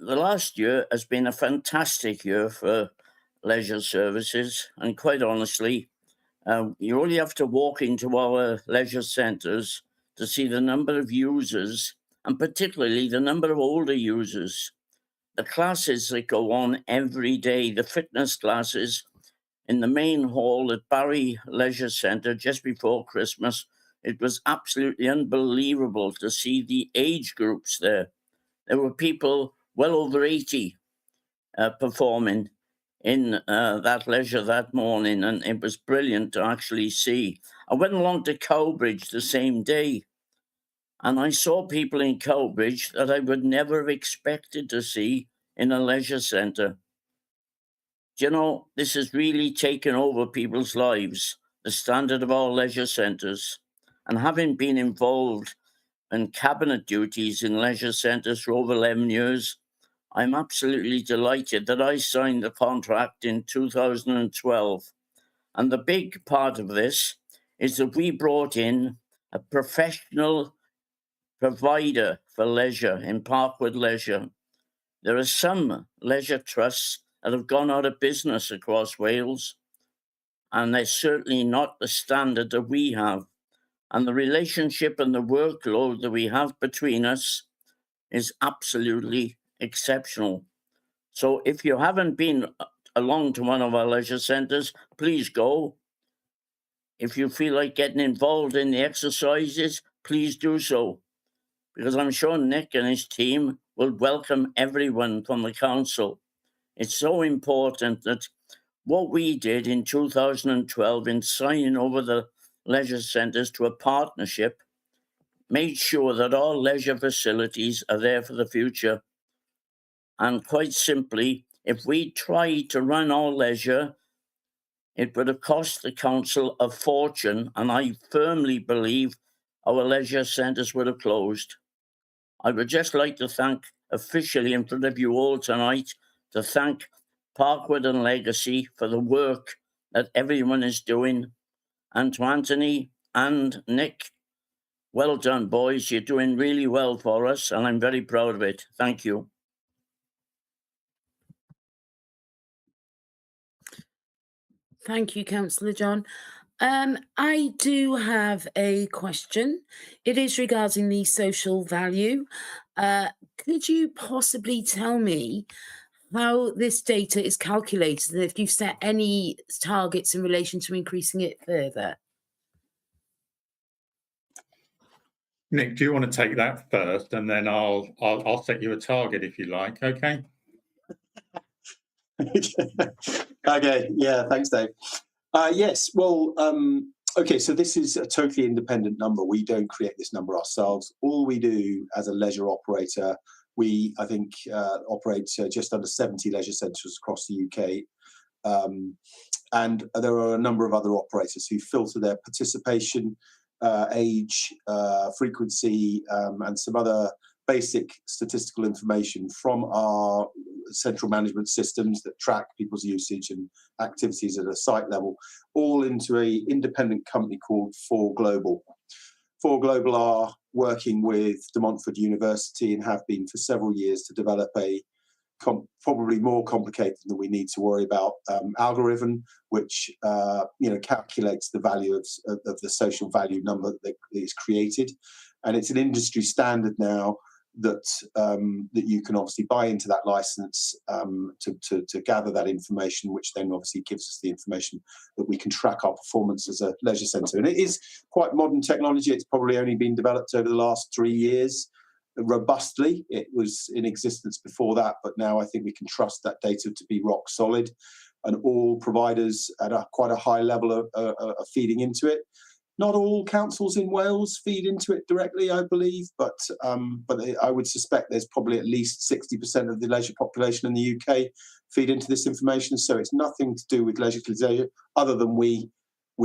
The last year has been a fantastic year for leisure services, and quite honestly, you only have to walk into our leisure centres to see the number of users, and particularly the number of older users. The classes that go on every day, the fitness classes in the main hall at Barry Leisure Centre just before Christmas, it was absolutely unbelievable to see the age groups there. There were people well over 80 performing in that leisure that morning, and it was brilliant to actually see. I went along to Cowbridge the same day, and I saw people in Cowbridge that I would never have expected to see in a leisure centre. This has really taken over people's lives, the standard of our leisure centres. And having been involved in cabinet duties in leisure centres for over 11 years, I'm absolutely delighted that I signed the contract in 2012. And the big part of this is that we brought in a professional provider for leisure in Parkwood Leisure. There are some leisure trusts that have gone out of business across Wales, and they're certainly not the standard that we have. And the relationship and the workload that we have between us is absolutely exceptional. So if you haven't been along to one of our leisure centres, please go. If you feel like getting involved in the exercises, please do so, because I'm sure Nick and his team will welcome everyone from the council. It's so important that what we did in 2012 in signing over the leisure centres to a partnership made sure that our leisure facilities are there for the future. And quite simply, if we tried to run our leisure, it would have cost the council a fortune, and I firmly believe our leisure centres would have closed. I would just like to thank officially in front of you all tonight, to thank Parkwood and Legacy for the work that everyone is doing. And to Anthony and Nick, well done, boys. You're doing really well for us, and I'm very proud of it. Thank you. Thank you, Councillor John. I do have a question. It is regarding the social value. Could you possibly tell me how this data is calculated, and if you've set any targets in relation to increasing it further? Nick, do you want to take that first, and then I'll set you a target if you like, okay? Okay, yeah, thanks, Dave. Yes, well, okay, so this is a totally independent number. We don't create this number ourselves. All we do as a leisure operator, we, I think, operate just under 70 leisure centres across the UK. And there are a number of other operators who filter their participation, age, frequency, and some other basic statistical information from our central management systems that track people's usage and activities at a site level, all into an independent company called 4 Global. For Global are working with De Montfort University and have been for several years to develop a probably more complicated than we need to worry about algorithm, which calculates the value of the social value number that is created, and it's an industry standard now that that you can obviously buy into that license to gather that information, which then obviously gives us the information that we can track our performance as a leisure centre. And it is quite modern technology. It's probably only been developed over the last 3 years robustly. It was in existence before that, but now I think we can trust that data to be rock solid, and all providers at quite a high level are feeding into it. Not all councils in Wales feed into it directly, I believe, but I would suspect there's probably at least 60% of the leisure population in the UK feed into this information. So it's nothing to do with leisure other than we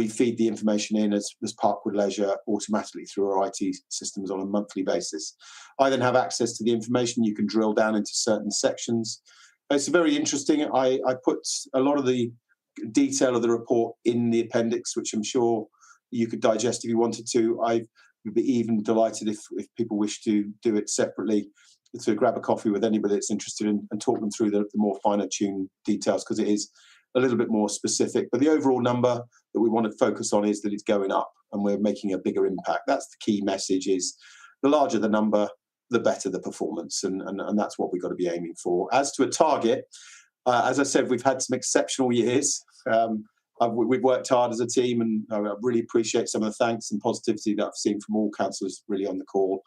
feed the information in as Parkwood Leisure automatically through our IT systems on a monthly basis. I then have access to the information. You can drill down into certain sections. It's very interesting. I put a lot of the detail of the report in the appendix, which I'm sure you could digest if you wanted to. I would be even delighted if people wish to do it separately, to grab a coffee with anybody that's interested and talk them through the more finer tuned details, because it is a little bit more specific. But the overall number that we want to focus on is that it's going up and we're making a bigger impact. That's the key message, is the larger the number, the better the performance. And that's what we've got to be aiming for. As to a target, as I said, we've had some exceptional years. We've worked hard as a team, and I really appreciate some of the thanks and positivity that I've seen from all councillors really on the call.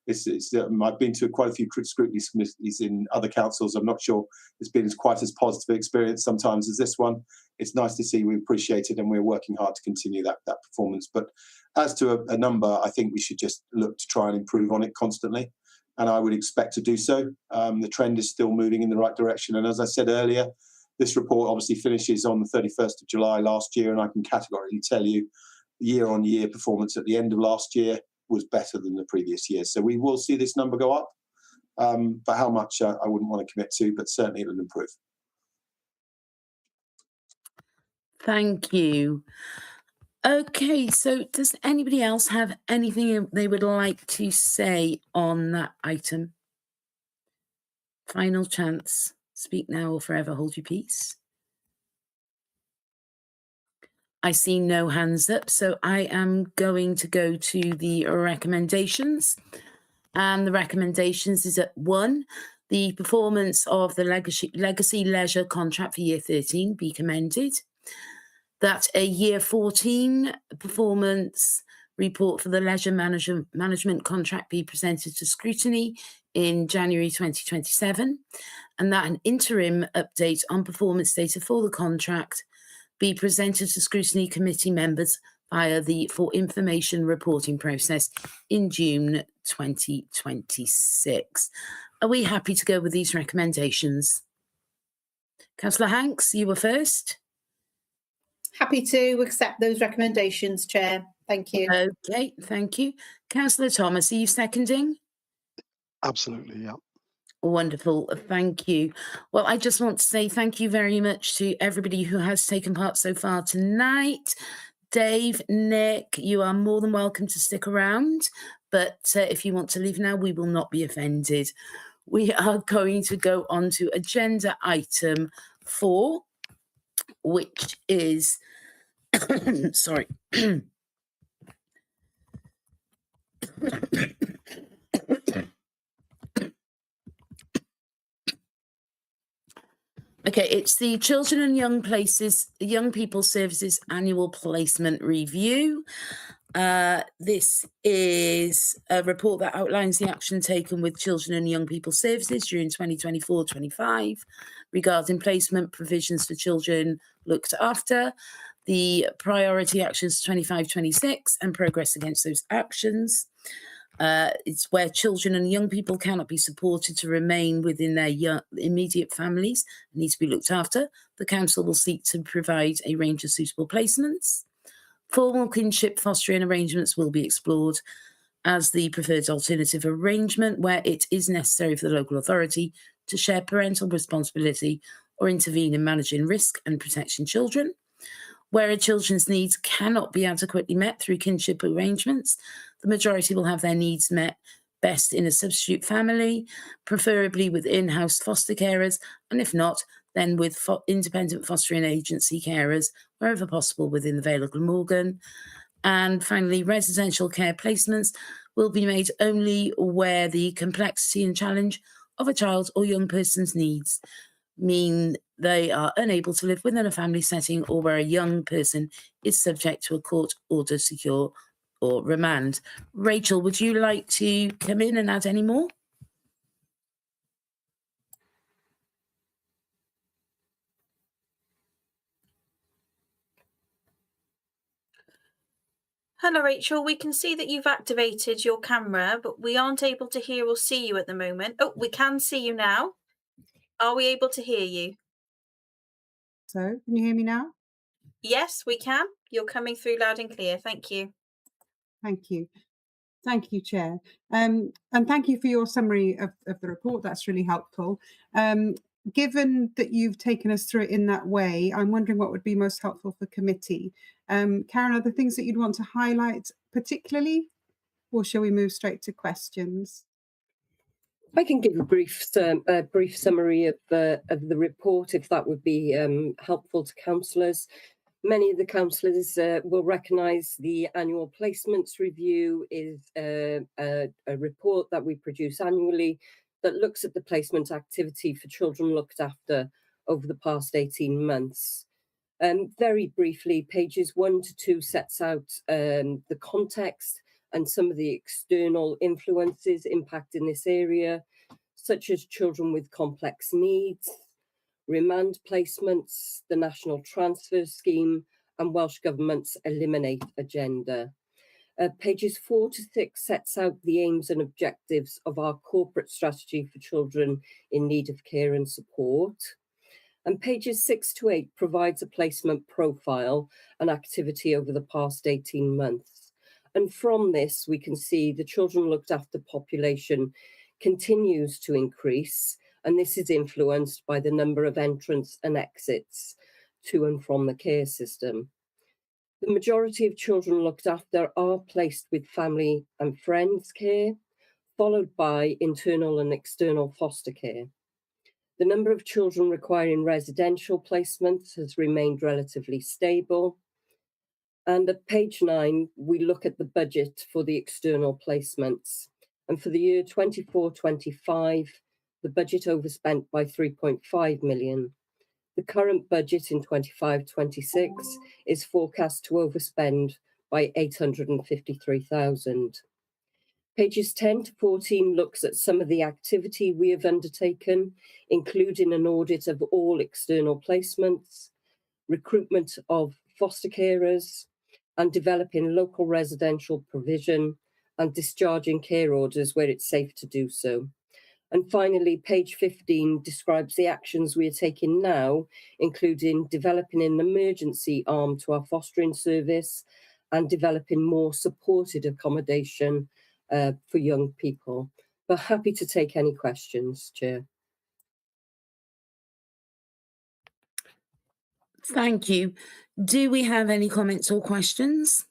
I've been to quite a few scrutiny committees in other councils. I'm not sure it's been quite as positive experience sometimes as this one. It's nice to see we appreciate it, and we're working hard to continue that performance. But as to a number, I think we should just look to try and improve on it constantly, and I would expect to do so. The trend is still moving in the right direction, and as I said earlier, this report obviously finishes on the 31st of July last year, and I can categorically tell you year-on-year performance at the end of last year was better than the previous year. So we will see this number go up, but how much I wouldn't want to commit to, but certainly it'll improve. Thank you. Okay, so does anybody else have anything they would like to say on that item? Final chance. Speak now or forever hold your peace. I see no hands up, so I am going to go to the recommendations. And the recommendations is at 1, the performance of the Legacy Leisure contract for year 13 be commended. That a year 14 performance report for the leisure management contract be presented to scrutiny in January 2027, and that an interim update on performance data for the contract be presented to scrutiny committee members via the For Information reporting process in June 2026. Are we happy to go with these recommendations? Councillor Hanks, you were first. Happy to accept those recommendations, Chair. Thank you. Okay, thank you. Councillor Thomas, are you seconding? Absolutely, yeah. Wonderful, thank you. Well, I just want to say thank you very much to everybody who has taken part so far tonight. Dave, Nick, you are more than welcome to stick around, but if you want to leave now, we will not be offended. We are going to go on to agenda item 4, which is, sorry. Okay, it's the Children and Young People Services Annual Placement Review. This is a report that outlines the action taken with Children and Young People Services during 2024-25 regarding placement provisions for children looked after, the priority actions 25-26 and progress against those actions. It's where children and young people cannot be supported to remain within their immediate families and need to be looked after. The council will seek to provide a range of suitable placements. Formal kinship fostering arrangements will be explored as the preferred alternative arrangement where it is necessary for the local authority to share parental responsibility or intervene in managing risk and protecting children. Where a children's needs cannot be adequately met through kinship arrangements, the majority will have their needs met best in a substitute family, preferably with in-house foster carers, and if not, then with independent fostering agency carers, wherever possible within the Vale of Glamorgan. And finally, residential care placements will be made only where the complexity and challenge of a child or young person's needs mean they are unable to live within a family setting, or where a young person is subject to a court order, secure or remand. Rachel, would you like to come in and add any more? Hello, Rachel. We can see that you've activated your camera, but we aren't able to hear or see you at the moment. Oh, we can see you now. Are we able to hear you? So, can you hear me now? Yes, we can. You're coming through loud and clear. Thank you. Thank you. Thank you, Chair. And thank you for your summary of the report. That's really helpful. Given that you've taken us through it in that way, I'm wondering what would be most helpful for committee. Karen, are there things that you'd want to highlight particularly, or shall we move straight to questions? I can give a brief summary of the report, if that would be helpful to councillors. Many of the councillors will recognise the annual placements review is a report that we produce annually that looks at the placement activity for children looked after over the past 18 months. Very briefly, pages 1 to 2 sets out the context and some of the external influences impacting this area, such as children with complex needs, remand placements, the National Transfer Scheme, and Welsh Government's Eliminate agenda. Pages 4 to 6 sets out the aims and objectives of our corporate strategy for children in need of care and support. And pages 6 to 8 provides a placement profile and activity over the past 18 months. And from this, we can see the children looked after population continues to increase, and this is influenced by the number of entrants and exits to and from the care system. The majority of children looked after are placed with family and friends care, followed by internal and external foster care. The number of children requiring residential placements has remained relatively stable. And at page 9, we look at the budget for the external placements. And for the year 24-25, the budget overspent by 3.5 million. The current budget in 25-26 is forecast to overspend by 853,000. Pages 10 to 14 looks at some of the activity we have undertaken, including an audit of all external placements, recruitment of foster carers, and developing local residential provision and discharging care orders where it's safe to do so. And finally, page 15 describes the actions we are taking now, including developing an emergency arm to our fostering service and developing more supported accommodation for young people. But happy to take any questions, Chair. Thank you. Do we have any comments or questions?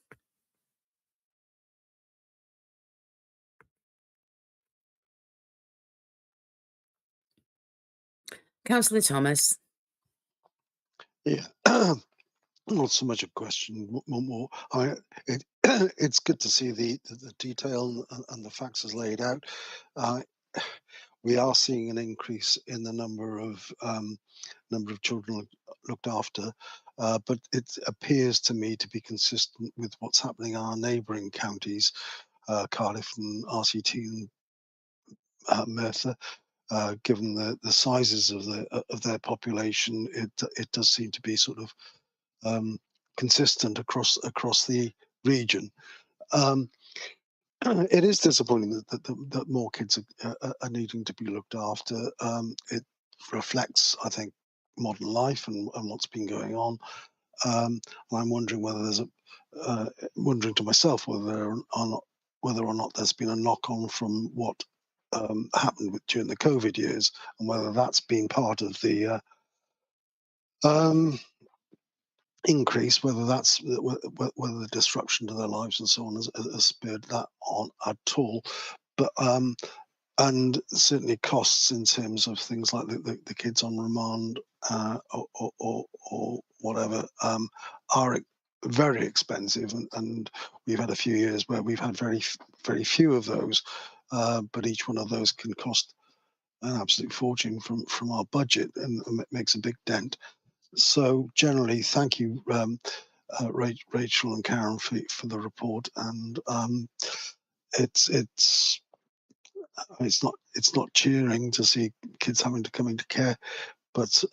Councillor Thomas. Yeah, not so much a question, more. It's good to see the detail and the facts as laid out. We are seeing an increase in the number of children looked after, but it appears to me to be consistent with what's happening in our neighbouring counties, Cardiff and RCT and Merthyr. Given the sizes of their population, it does seem to be sort of consistent across the region. It is disappointing that more kids are needing to be looked after. It reflects, I think, modern life and what's been going on. And I'm wondering whether there's wondering to myself whether or not there's been a knock-on from what happened during the COVID years, and whether that's been part of the increase, whether that's whether the disruption to their lives and so on has spurred that on at all. But and certainly costs in terms of things like the kids on remand or whatever are very expensive, and we've had a few years where we've had very few of those, but each one of those can cost an absolute fortune from our budget, and it makes a big dent. So generally, thank you, Rachel and Karen, for the report, and it's not cheering to see kids having to come into care, but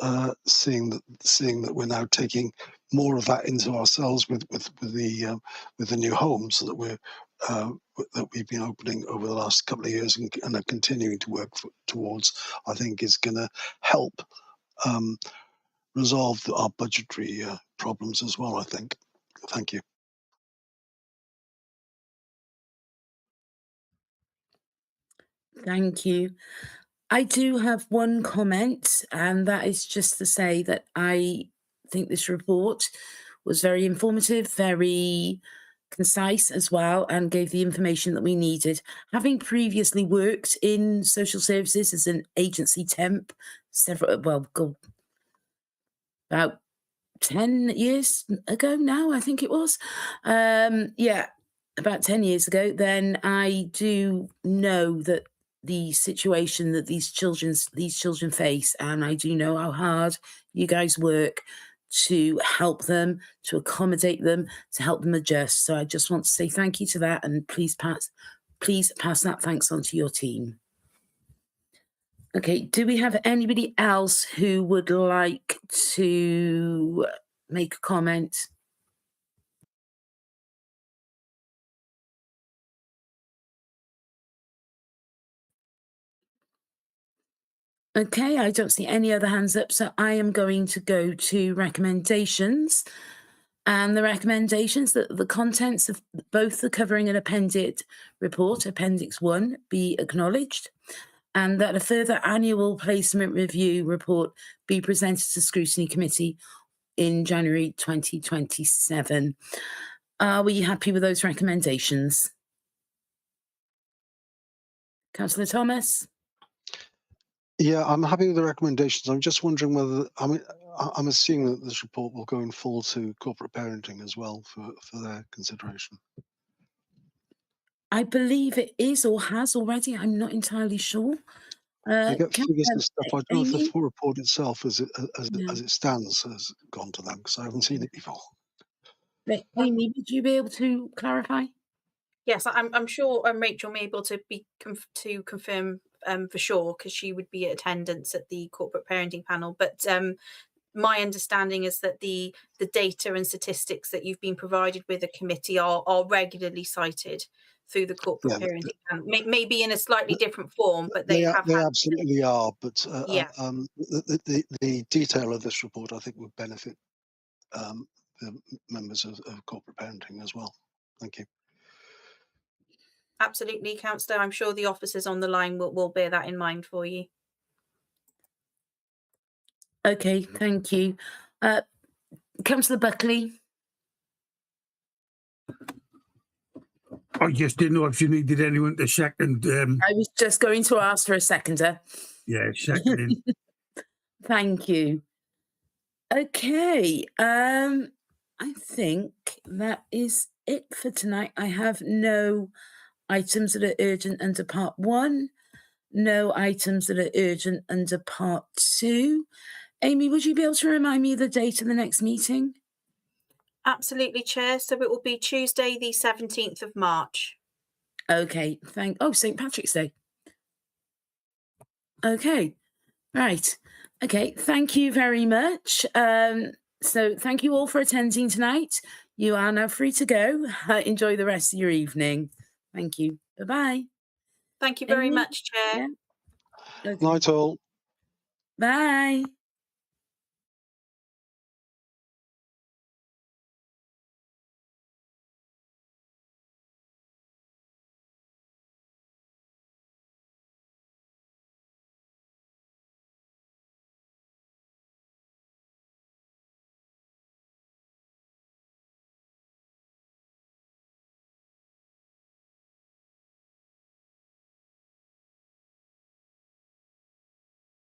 seeing that we're now taking more of that into ourselves with the new homes that we've been opening over the last couple of years and are continuing to work towards, I think is going to help resolve our budgetary problems as well, I think. Thank you. Thank you. I do have one comment, and that is just to say that I think this report was very informative, very concise as well, and gave the information that we needed. Having previously worked in social services as an agency temp about 10 years ago now, I think it was. About 10 years ago, then I do know that the situation that these children face, and I do know how hard you guys work to help them, to accommodate them, to help them adjust. So I just want to say thank you to that, and please pass that thanks on to your team. Okay, do we have anybody else who would like to make a comment? Okay, I don't see any other hands up, so I am going to go to recommendations. And the recommendations that the contents of both the covering and appended report, Appendix 1, be acknowledged, and that a further annual placement review report be presented to Scrutiny Committee in January 2027. Are we happy with those recommendations? Councillor Thomas? Yeah, I'm happy with the recommendations. I'm just wondering whether, I'm assuming that this report will go in full to corporate parenting as well for their consideration. I believe it is or has already. I'm not entirely sure. I get figures and stuff. I don't know if the Amy? full report itself, as it stands, has gone to them, because I haven't seen it before. Amy, would you be able to clarify? Yes, I'm sure Rachel may be able to confirm for sure, because she would be at attendance at the corporate parenting panel. But my understanding is that the data and statistics that you've been provided with the committee are regularly cited through the corporate parenting panel. Maybe in a slightly different form, but they absolutely are. But the detail of this report, I think, would benefit the members of corporate parenting as well. Thank you. Absolutely, Councillor. I'm sure the officers on the line will bear that in mind for you. Okay, thank you. Councillor Buckley? I just didn't know if you needed anyone to second. I was just going to ask for a seconder. Yeah, seconding. Thank you. Okay, I think that is it for tonight. I have no items that are urgent under part 1, no items that are urgent under part 2. Amy, would you be able to remind me of the date of the next meeting? Absolutely, Chair. So it will be Tuesday, the 17th of March. Okay, St. Patrick's Day. Okay, right. Okay, thank you very much. So thank you all for attending tonight. You are now free to go. Enjoy the rest of your evening. Thank you. Bye-bye. Thank you very much, Chair. Yeah. Okay. Night all. Bye.